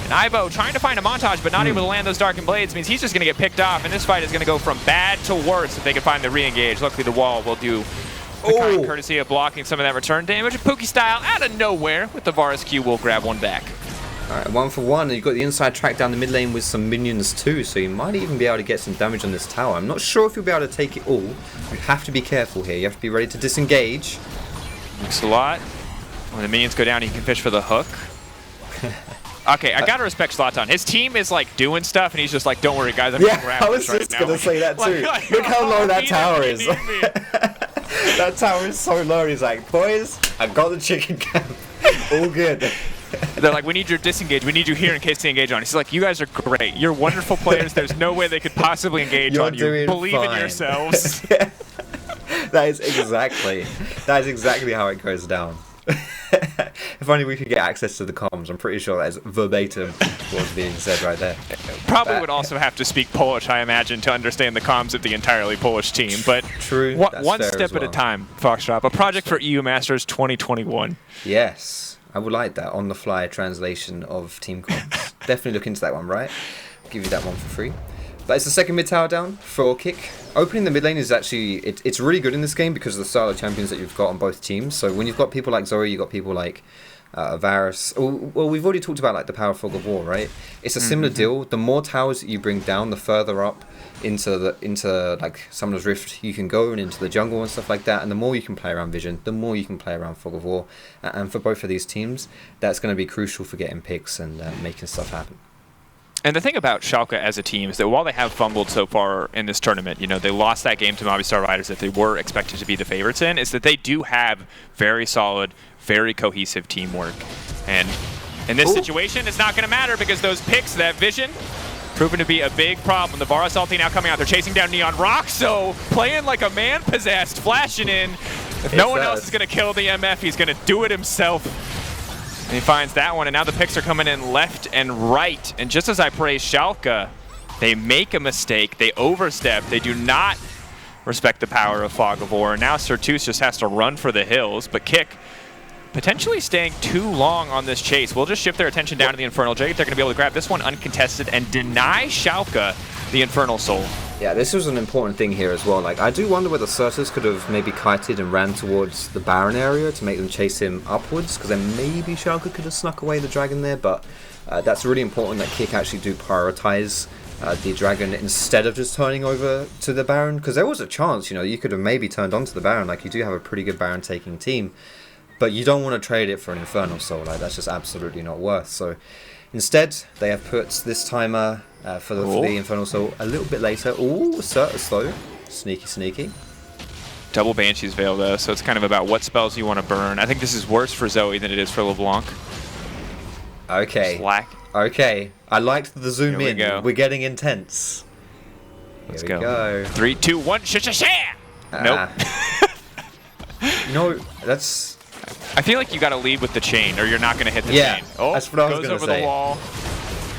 And Ivo trying to find a montage, but not able to land those Darkened Blades, means he's just going to get picked off. And this fight is going to go from bad to worse if they can find the re-engage. Luckily, the wall will do the kind courtesy of blocking some of that return damage. Puki style out of nowhere with the Varus Q will grab one back. Alright, 1 for 1, and you've got the inside track down the mid lane with some minions too, so you might even be able to get some damage on this tower. I'm not sure if you'll be able to take it all. You have to be careful here. You have to be ready to disengage. NukesAlot. When the minions go down, he can fish for the hook. Okay, I gotta respect Shlatan. His team is like doing stuff, and he's just like, "Don't worry, guys, I'm gonna grab I was this just right gonna now." say that too. Look how low that tower is. That tower is so low. He's like, "Boys, I got the chicken camp. All good." They're like, "We need your disengage. We need you here in case they engage on." He's like, "You guys are great. You're wonderful players. There's no way they could possibly engage on you. Believe in yourselves." That is exactly how it goes down. If only we could get access to the comms. I'm pretty sure that is verbatim what's being said right there. Probably would also have to speak Polish, I imagine, to understand the comms of the entirely Polish team. But true, one step at a time, Foxtrot. A project for EU Masters 2021. Yes, I would like that on-the-fly translation of team comms. Definitely look into that one, right? I'll give you that one for free. But it's the second mid tower down for K1ck. Opening the mid lane is actually, it's really good in this game because of the style of champions that you've got on both teams. So when you've got people like Zoe, you've got people like Varus. Well, we've already talked about like the power of Fog of War, right? It's a similar deal. The more towers that you bring down, the further up into like Summoner's Rift you can go and into the jungle and stuff like that. And the more you can play around Vision, the more you can play around Fog of War. And for both of these teams, that's going to be crucial for getting picks and making stuff happen. And the thing about Schalke as a team is that while they have fumbled so far in this tournament, you know, they lost that game to Movistar Riders that they were expected to be the favorites in, is that they do have very solid, very cohesive teamwork. And in this situation, it's not going to matter because those picks, that vision, proven to be a big problem. The Varus ulti now coming out. They're chasing down Neon. Raxxo playing like a man possessed, flashing in. If no one else is going to kill the MF, he's going to do it himself. And he finds that one, and now the picks are coming in left and right. And just as I praise Schalke, they make a mistake. They overstep. They do not respect the power of Fog of War. Now Sertuss just has to run for the hills, but K1ck potentially staying too long on this chase. We'll just shift their attention down to the Infernal Jade. They're going to be able to grab this one uncontested and deny Schalke the Infernal Soul. Yeah, this was an important thing here as well. Like, I do wonder whether Sertuss could have maybe kited and ran towards the Baron area to make them chase him upwards, because then maybe Schalke could have snuck away the dragon there, but that's really important that K1ck actually do prioritize the dragon instead of just turning over to the Baron, because there was a chance, you know, you could have maybe turned onto the Baron. Like, you do have a pretty good Baron taking team, but you don't want to trade it for an Infernal Soul. Like, that's just absolutely not worth. So instead, they have put this timer for the Infernal Soul a little bit later. Ooh, Sertuss though. Sneaky, sneaky. Double Banshee's Veil though, so it's kind of about what spells you want to burn. I think this is worse for Zoe than it is for LeBlanc. Okay. Slack. Okay. I liked the zoom in. We're getting intense. Let's go. 3, 2, 1. Sha-sha-sha! Nope. No, that's... I feel like you got to lead with the chain, or you're not going to hit the chain. Oh, that's what I was going to say. Goes over the wall.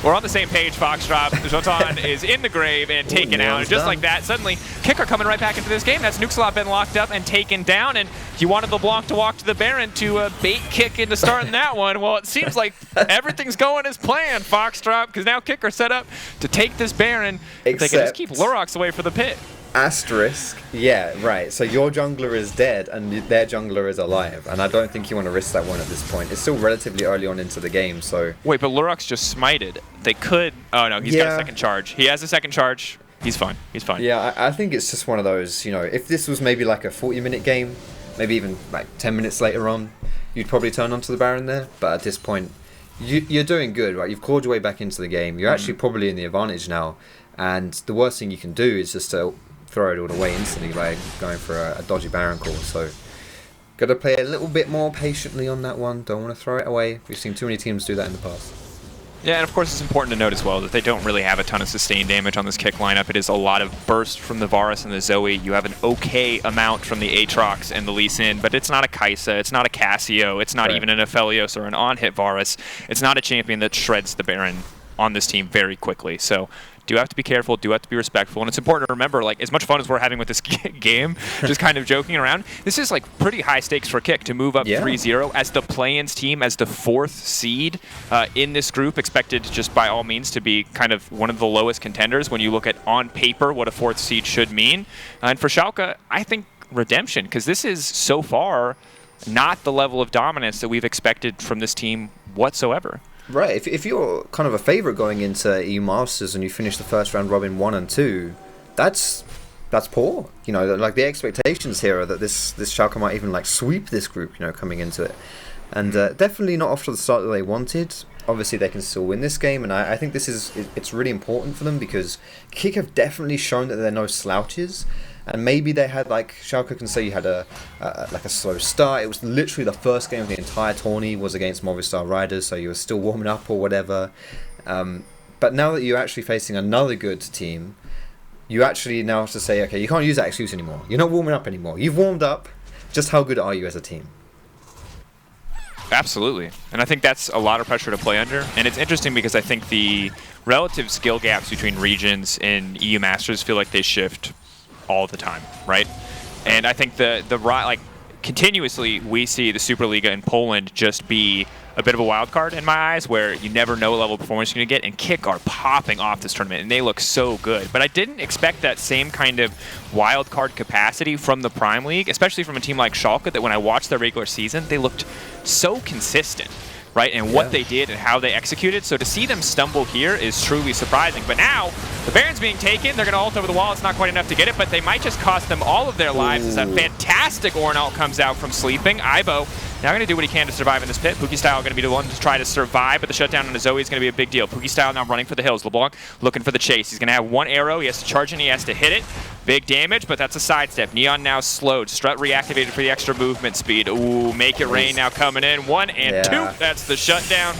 We're on the same page, Foxtrot. Shlatan is in the grave and taken out. And just like that, suddenly, K1ck coming right back into this game. That's NukesAlot been locked up and taken down. And you wanted LeBlanc to walk to the Baron to bait K1ck into starting that one. Well, it seems like everything's going as planned, Foxtrot, because now K1ck are set up to take this Baron. If they can just keep Lurox away for the pit. Asterisk. Yeah, right. So your jungler is dead and their jungler is alive. And I don't think you want to risk that one at this point. It's still relatively early on into the game, so... Wait, but Lurox just smited. They could... Oh, no, he's got a second charge. He has a second charge. He's fine. He's fine. Yeah, I think it's just one of those, you know, if this was maybe like a 40-minute game, maybe even like 10 minutes later on, you'd probably turn onto the Baron there. But at this point, you're doing good, right? You've clawed your way back into the game. You're actually probably in the advantage now. And the worst thing you can do is just to throw it all away instantly by going for a dodgy Baron call. So got to play a little bit more patiently on that one. Don't want to throw it away. We've seen too many teams do that in the past. Yeah, and of course it's important to note as well that they don't really have a ton of sustained damage on this K1ck lineup. It is a lot of burst from the Varus and the Zoe. You have an okay amount from the Aatrox and the Lee Sin, but it's not a Kai'Sa, it's not a Cassio, it's not even an Aphelios or an on-hit Varus. It's not a champion that shreds the Baron on this team very quickly. So do have to be careful, do have to be respectful, and it's important to remember, like, as much fun as we're having with this game, just kind of joking around, this is like pretty high stakes for K1ck to move up 3-0 as the play-ins team, as the 4th seed in this group, expected just by all means to be kind of one of the lowest contenders when you look at on paper what a 4th seed should mean. And for Schalke, I think redemption, because this is so far not the level of dominance that we've expected from this team whatsoever. Right, if you're kind of a favourite going into EU Masters and you finish the first round robin 1 and 2, that's poor. You know, like the expectations here are that this Schalke might even like sweep this group, you know, coming into it. And definitely not off to the start that they wanted. Obviously they can still win this game, and I think it's really important for them because K1ck have definitely shown that they're no slouches. And maybe they had, like, Schalke can say you had a slow start. It was literally the first game of the entire tourney was against Movistar Riders, so you were still warming up or whatever. But now that you're actually facing another good team, you actually now have to say, okay, you can't use that excuse anymore. You're not warming up anymore. You've warmed up. Just how good are you as a team? Absolutely. And I think that's a lot of pressure to play under. And it's interesting because I think the relative skill gaps between regions in EU Masters feel like they shift all the time, right? And I think like continuously we see the Superliga in Poland just be a bit of a wild card in my eyes, where you never know what level of performance you're going to get, and K1ck are popping off this tournament, and they look so good. But I didn't expect that same kind of wild card capacity from the Prime League, especially from a team like Schalke, that when I watched their regular season, they looked so consistent, right? And what they did and how they executed. So to see them stumble here is truly surprising. But now, the Baron's being taken. They're going to ult over the wall. It's not quite enough to get it, but they might just cost them all of their lives as that fantastic Ornn ult comes out from sleeping. Aibo now going to do what he can to survive in this pit. Puki Style going to be the one to try to survive, but the shutdown on his Zoe is going to be a big deal. Puki Style now running for the hills. LeBlanc looking for the chase. He's going to have one arrow. He has to charge and he has to hit it. Big damage, but that's a sidestep. Neon now slowed. Strut reactivated for the extra movement speed. Ooh, make it rain now coming in. 1 and 2. That's the shutdown.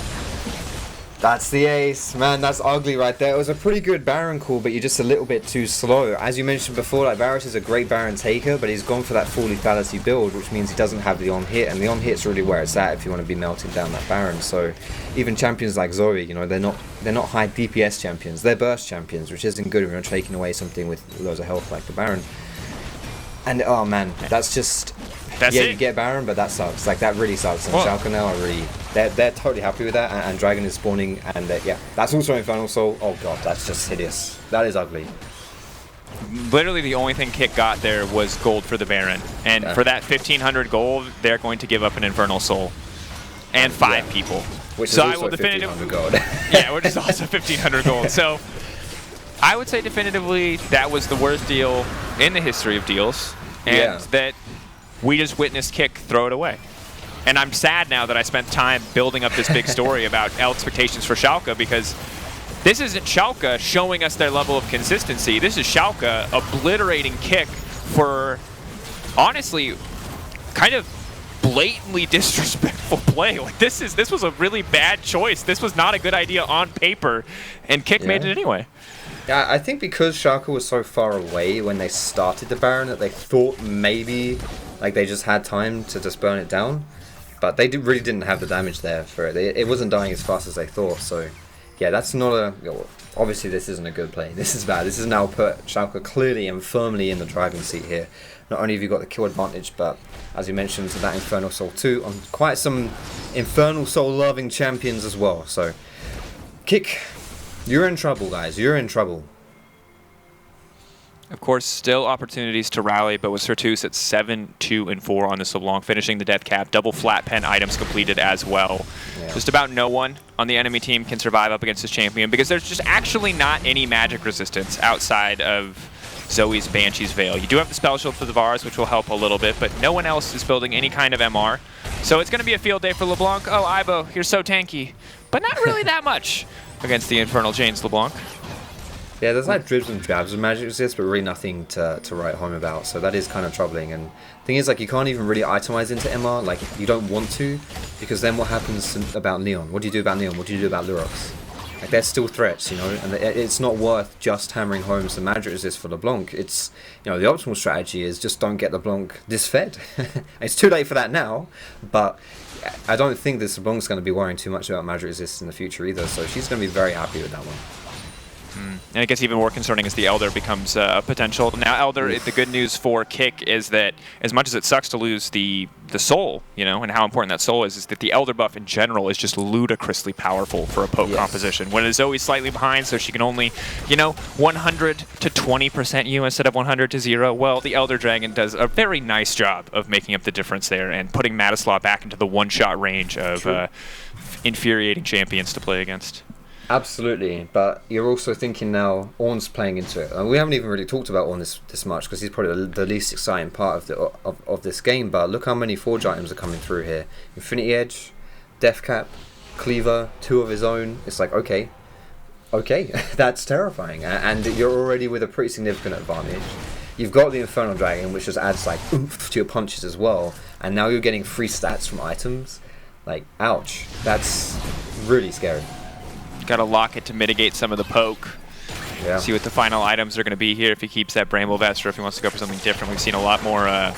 That's the ace. Man, that's ugly right there. It was a pretty good Baron call, but you're just a little bit too slow. As you mentioned before, like Varus is a great Baron taker, but he's gone for that full lethality build, which means he doesn't have the on hit, and the on hit's really where it's at if you want to be melting down that Baron. So even champions like Zoe, you know, they're not high DPS champions. They're burst champions, which isn't good when you're taking away something with loads of health like the Baron. And oh man, that's just... That's it. You get Baron, but that sucks. Like, that really sucks. And Schalke now are really... They're totally happy with that, and Dragon is spawning, and yeah. That's also Infernal Soul. Oh god, that's just hideous. That is ugly. Literally the only thing K1ck got there was gold for the Baron. And for that 1,500 gold, they're going to give up an Infernal Soul. And 5 people. Which is also 1,500 gold. Yeah, which is also 1,500 gold. So, I would say definitively that was the worst deal in the history of deals. And that we just witnessed K1ck throw it away. And I'm sad now that I spent time building up this big story about expectations for Schalke, because this isn't Schalke showing us their level of consistency. This is Schalke obliterating K1ck for, honestly, kind of blatantly disrespectful play. Like, this was a really bad choice. This was not a good idea on paper, and K1ck made it anyway. Yeah, I think because Schalke was so far away when they started the Baron that they thought maybe like they just had time to just burn it down, but they really didn't have the damage there for it. It wasn't dying as fast as they thought. So yeah, that's not a... Obviously this isn't a good play. This is bad. This has now put Schalke clearly and firmly in the driving seat here. Not only have you got the kill advantage, but as you mentioned, to that Infernal Soul too, on quite some Infernal Soul loving champions as well. So K1ck, you're in trouble, guys. You're in trouble. Of course, still opportunities to rally, but with Sertuss at 7-2-4 on this LeBlanc, finishing the death cap, double flat pen items completed as well. Yeah. Just about no one on the enemy team can survive up against this champion, because there's just actually not any magic resistance outside of Zoe's Banshee's Veil. You do have the spell shield for the Varus, which will help a little bit, but no one else is building any kind of MR. So it's going to be a field day for LeBlanc. Oh, Aibo, you're so tanky, but not really that much against the Infernal Chains LeBlanc. Yeah, there's like dribs and drabs of magic resist, but really nothing to write home about. So that is kind of troubling. And the thing is, like, you can't even really itemize into MR. Like, you don't want to, because then what happens about Neon? What do you do about Neon? What do you do about Lurox? Like, they're still threats, you know, and it's not worth just hammering home some magic resist for LeBlanc. It's, you know, the optimal strategy is just don't get LeBlanc disfed. It's too late for that now, but I don't think this LeBlanc's going to be worrying too much about magic resist in the future either. So she's going to be very happy with that one. And I guess even more concerning is the Elder becomes a potential. Now, Elder, the good news for K1ck is that as much as it sucks to lose the soul, you know, and how important that soul is that the Elder buff in general is just ludicrously powerful for a poke composition. When it's always slightly behind, so she can only, you know, 100 to 20% you instead of 100 to 0. Well, the Elder Dragon does a very nice job of making up the difference there and putting Matislaw back into the one-shot range of infuriating champions to play against. Absolutely, but you're also thinking now Ornn's playing into it. And we haven't even really talked about Ornn this much because he's probably the least exciting part of this game. But look how many Forge items are coming through here: Infinity Edge, Death Cap, Cleaver, 2 of his own. It's like okay, that's terrifying, and you're already with a pretty significant advantage. You've got the Infernal Dragon, which just adds like oomph to your punches as well, and now you're getting free stats from items. Like, ouch, that's really scary. Got to lock it to mitigate some of the poke. Yeah. See what the final items are going to be here if he keeps that Bramble Vest or if he wants to go for something different. We've seen a lot more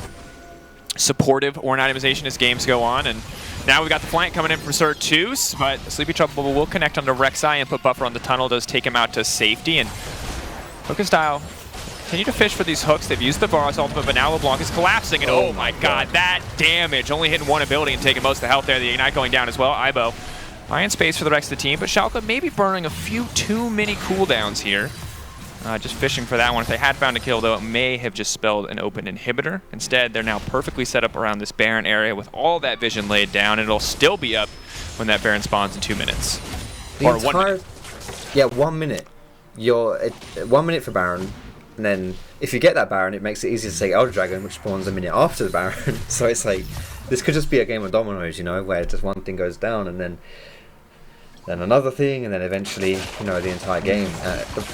supportive Ornn itemization as games go on. And now we've got the flank coming in from Sertuss, but Sleepy Trouble will connect onto Rek'Sai and put buffer on the tunnel. Does take him out to safety. And NukesAlot continue to fish for these hooks. They've used the Varus ultimate, but now LeBlanc is collapsing. And oh my god, that damage. Only hitting one ability and taking most of the health there. The Ignite going down as well. Ibo. Buying space for the rest of the team, but Schalke maybe burning a few too many cooldowns here. Just fishing for that one. If they had found a kill, though, it may have just spelled an open inhibitor. Instead, they're now perfectly set up around this Baron area with all that vision laid down, and it'll still be up when that Baron spawns in 2 minutes. Or 1 minute. Yeah, 1 minute. You're 1 minute for Baron, and then if you get that Baron, it makes it easier to take Elder Dragon, which spawns a minute after the Baron. So it's like, this could just be a game of dominoes, you know, where just one thing goes down, and then another thing, and then eventually, you know, the entire game.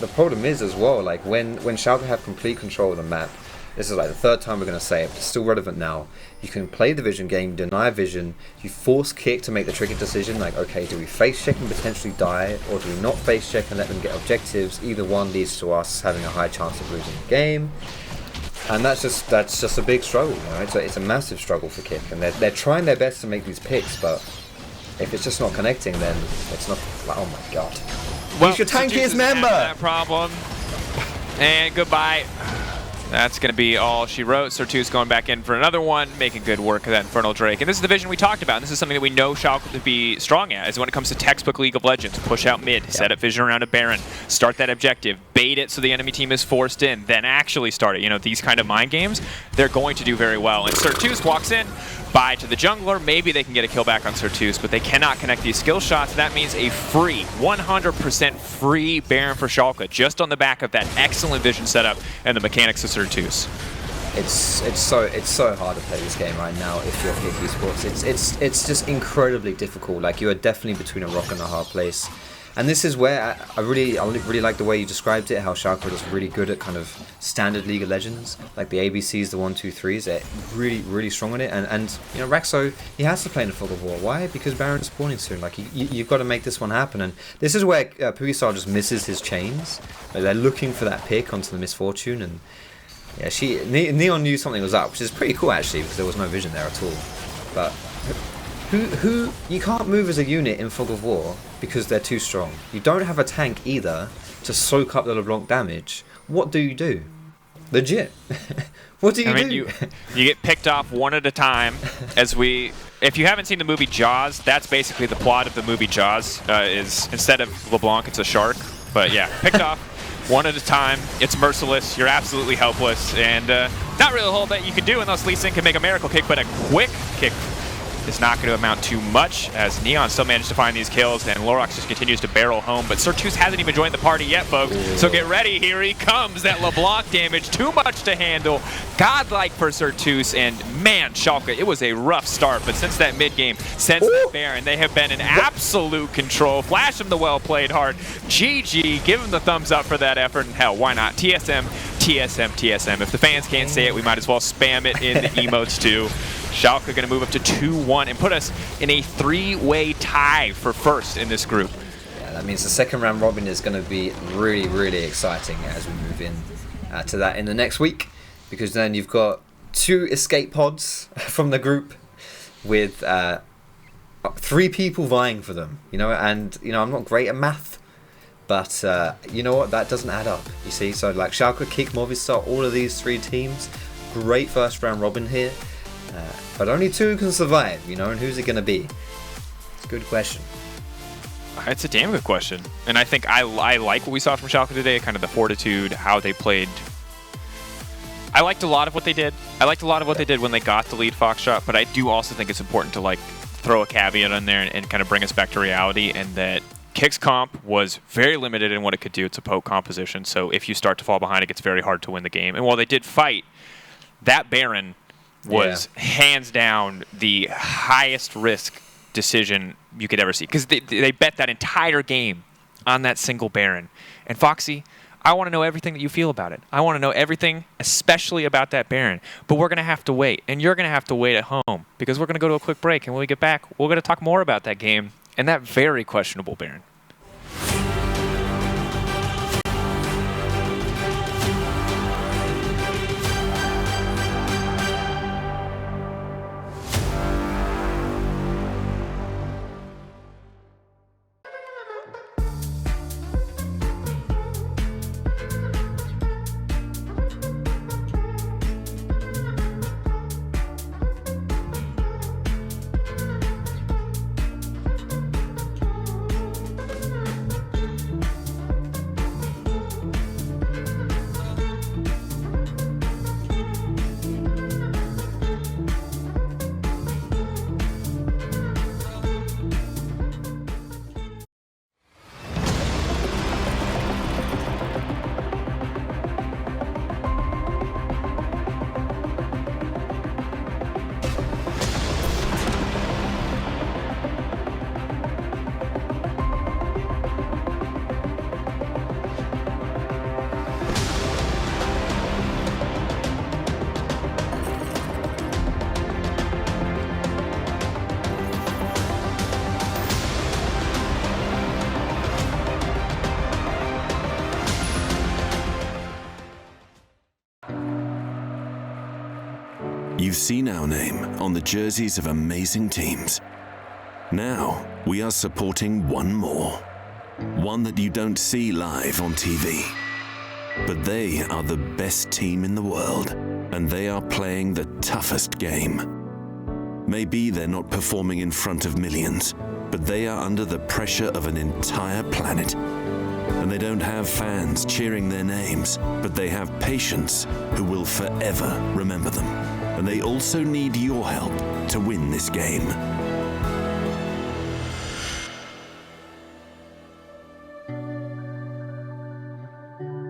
The problem is as well, like when Schalke have complete control of the map, this is like the 3rd time we're going to say it, but it's still relevant now. You can play the vision game, deny vision, you force K1ck to make the tricky decision, like, okay, do we face check and potentially die, or do we not face check and let them get objectives? Either one leads to us having a high chance of losing the game. And that's just a big struggle, you know? It's a massive struggle for K1ck, and they're trying their best to make these picks, but if it's just not connecting, then it's not. Oh my god! Well, he's your tankiest member. That problem. And goodbye. That's going to be all she wrote. Sertuss going back in for another one, making good work of that Infernal Drake. And this is the vision we talked about. And this is something that we know Schalke to be strong at, is when it comes to textbook League of Legends. Push out mid, set up vision around a Baron, start that objective, bait it so the enemy team is forced in, then actually start it. You know, these kind of mind games, they're going to do very well. And Sertuss walks in, bye to the jungler. Maybe they can get a kill back on Sertuss, but they cannot connect these skill shots. That means a free, 100% free Baron for Schalke, just on the back of that excellent vision setup and the mechanics of Sertuss. It's so hard to play this game right now if you're K1ck Esports. It's just incredibly difficult. Like, you are definitely between a rock and a hard place. And this is where I really like the way you described it, how Schalke is really good at kind of standard League of Legends, like the ABCs, the 1, 2, 3s. They're really strong on it. And you know, Raxxo, he has to play in the Fog of War. Why? Because Baron's spawning soon. Like, you've got to make this one happen. And this is where Puki just misses his chains. Like, they're looking for that pick onto the Misfortune, and yeah, Neon knew something was up, which is pretty cool actually, because there was no vision there at all. But who you can't move as a unit in Fog of War because they're too strong. You don't have a tank either to soak up the LeBlanc damage. What do you do? Legit. What do you do? You get picked off one at a time. If you haven't seen the movie Jaws, that's basically the plot of the movie Jaws. Is instead of LeBlanc, it's a shark. But yeah, picked off one at a time. It's merciless. You're absolutely helpless, and not really a whole lot you can do unless Lee Sin can make a miracle kick. But a quick kick is not going to amount too much, as Neon still managed to find these kills, and Lurox just continues to barrel home. But Sertuss hasn't even joined the party yet, folks. So get ready. Here he comes. That LeBlanc damage, too much to handle. Godlike for Sertuss, and man, Schalke, it was a rough start. But since that mid-game, since that Baron, they have been in absolute control. Flash him the well-played hard. GG. Give him the thumbs up for that effort. And hell, why not? TSM, TSM, TSM. If the fans can't say it, we might as well spam it in the emotes too. Schalke going to move up to 2-1 and put us in a 3-way tie for first in this group. Yeah, that means the second round robin is going to be really exciting as we move in to that in the next week, because then you've got 2 escape pods from the group with 3 people vying for them. You know, and you know, I'm not great at math, But you know what? That doesn't add up. You see, so like Schalke, k1ck, Movistar, all of these 3 teams, great first round robin here. But only 2 can survive, you know, and who's it going to be? It's a good question. It's a damn good question. And I think I like what we saw from Schalke today, kind of the fortitude, how they played. I liked a lot of what they did. I liked a lot of what they did when they got the lead Foxtrot, but I do also think it's important to like throw a caveat in there and kind of bring us back to reality, and that k1ck's comp was very limited in what it could do. It's a poke composition, so if you start to fall behind, it gets very hard to win the game. And while they did fight, that Baron was hands down the highest risk decision you could ever see, because they bet that entire game on that single Baron. And Foxy, I want to know everything that you feel about it. I want to know everything, especially about that Baron. But we're going to have to wait, and you're going to have to wait at home, because we're going to go to a quick break, and when we get back, we're going to talk more about that game and that very questionable Baron. You've seen our name on the jerseys of amazing teams. Now, we are supporting one more. One that you don't see live on TV. But they are the best team in the world, and they are playing the toughest game. Maybe they're not performing in front of millions, but they are under the pressure of an entire planet. And they don't have fans cheering their names, but they have patients who will forever remember them. And they also need your help to win this game.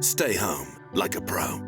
Stay home like a pro.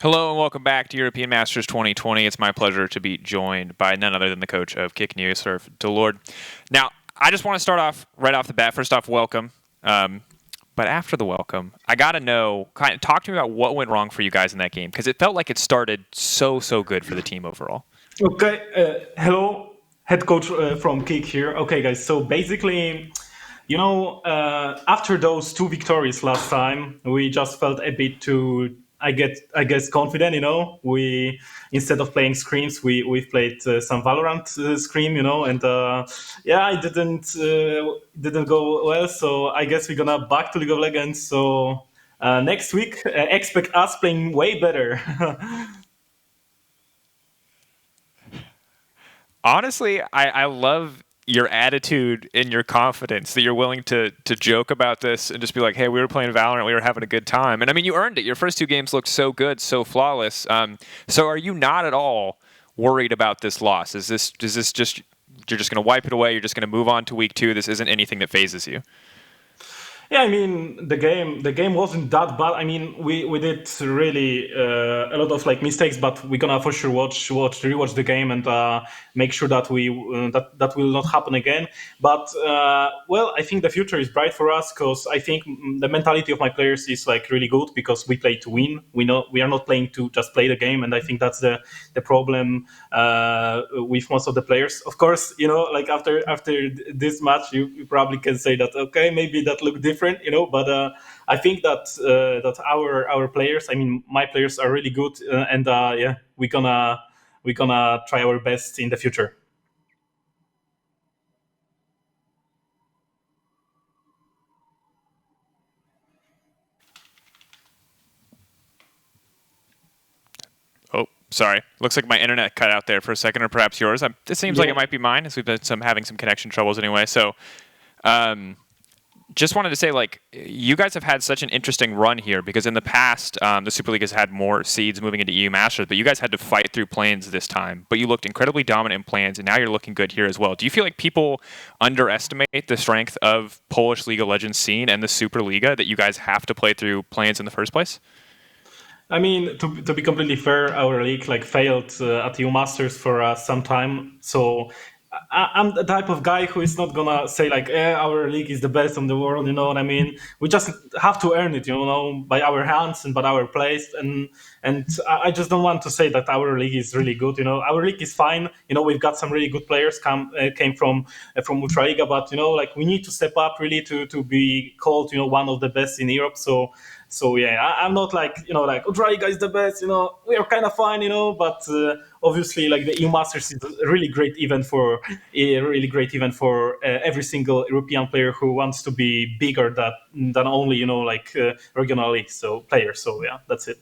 Hello and welcome back to European Masters 2020. It's my pleasure to be joined by none other than the coach of K1ck Neosurf, Delord. Now, I just want to start off right off the bat. First off, welcome. But after the welcome, I got to know, talk to me about what went wrong for you guys in that game, because it felt like it started so good for the team overall. Okay, hello, head coach from K1ck here. Okay, guys, so basically, after those 2 victories last time, we just felt a bit too, I guess, confident. We, instead of playing scrims, we played some Valorant scrim. And it didn't go well. So I guess we're gonna back to League of Legends. So next week, expect us playing way better. Honestly, I love your attitude and your confidence that you're willing to joke about this and just be like, hey, we were playing Valorant, we were having a good time. And I mean, you earned it. Your first 2 games looked so good, so flawless. So are you not at all worried about this loss? Is this just, you're just going to wipe it away, you're just going to move on to week 2, this isn't anything that phases you? Yeah, I mean, the game wasn't that bad. I mean, we did really a lot of mistakes, but we're gonna for sure rewatch the game and make sure that that will not happen again. But I think the future is bright for us, because I think the mentality of my players is really good, because we play to win. We know we are not playing to just play the game, and I think that's the problem with most of the players. Of course, after this match, you probably can say that okay, maybe that looked different. But I think that our players, I mean, my players are really good, and we're gonna try our best in the future. Oh, sorry. Looks like my internet cut out there for a second, or perhaps yours. It seems like it might be mine, as we've been having some connection troubles anyway. So, just wanted to say, you guys have had such an interesting run here, because in the past, the Super League has had more seeds moving into EU Masters, but you guys had to fight through plans this time. But you looked incredibly dominant in plans, and now you're looking good here as well. Do you feel like people underestimate the strength of Polish League of Legends scene and the Superliga, that you guys have to play through plans in the first place? I mean, to be completely fair, our league failed at EU Masters for some time, so I'm the type of guy who is not gonna say our league is the best in the world. You know what I mean? We just have to earn it, by our hands and by our plays. And I just don't want to say that our league is really good. Our league is fine. We've got some really good players came from Ultraliga, but we need to step up really to be called one of the best in Europe. So yeah, I'm not Ultraliga is the best. We are kind of fine. But obviously, the EU Masters is a really great event for every single European player who wants to be bigger than only regional leagues. So players. So yeah, that's it.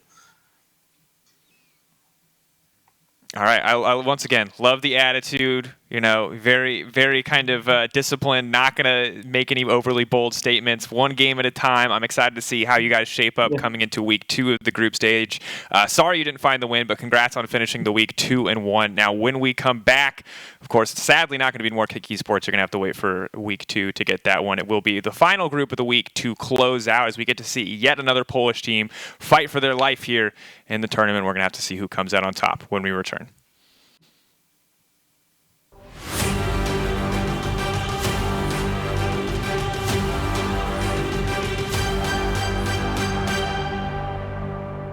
All right. I once again love the attitude. Very, very kind of disciplined, not going to make any overly bold statements. One game at a time. I'm excited to see how you guys shape up coming into week 2 of the group stage. Sorry you didn't find the win, but congrats on finishing the week 2-1. Now, when we come back, of course, it's sadly not going to be more K1ck Esports. You're going to have to wait for week 2 to get that one. It will be the final group of the week to close out, as we get to see yet another Polish team fight for their life here in the tournament. We're going to have to see who comes out on top when we return.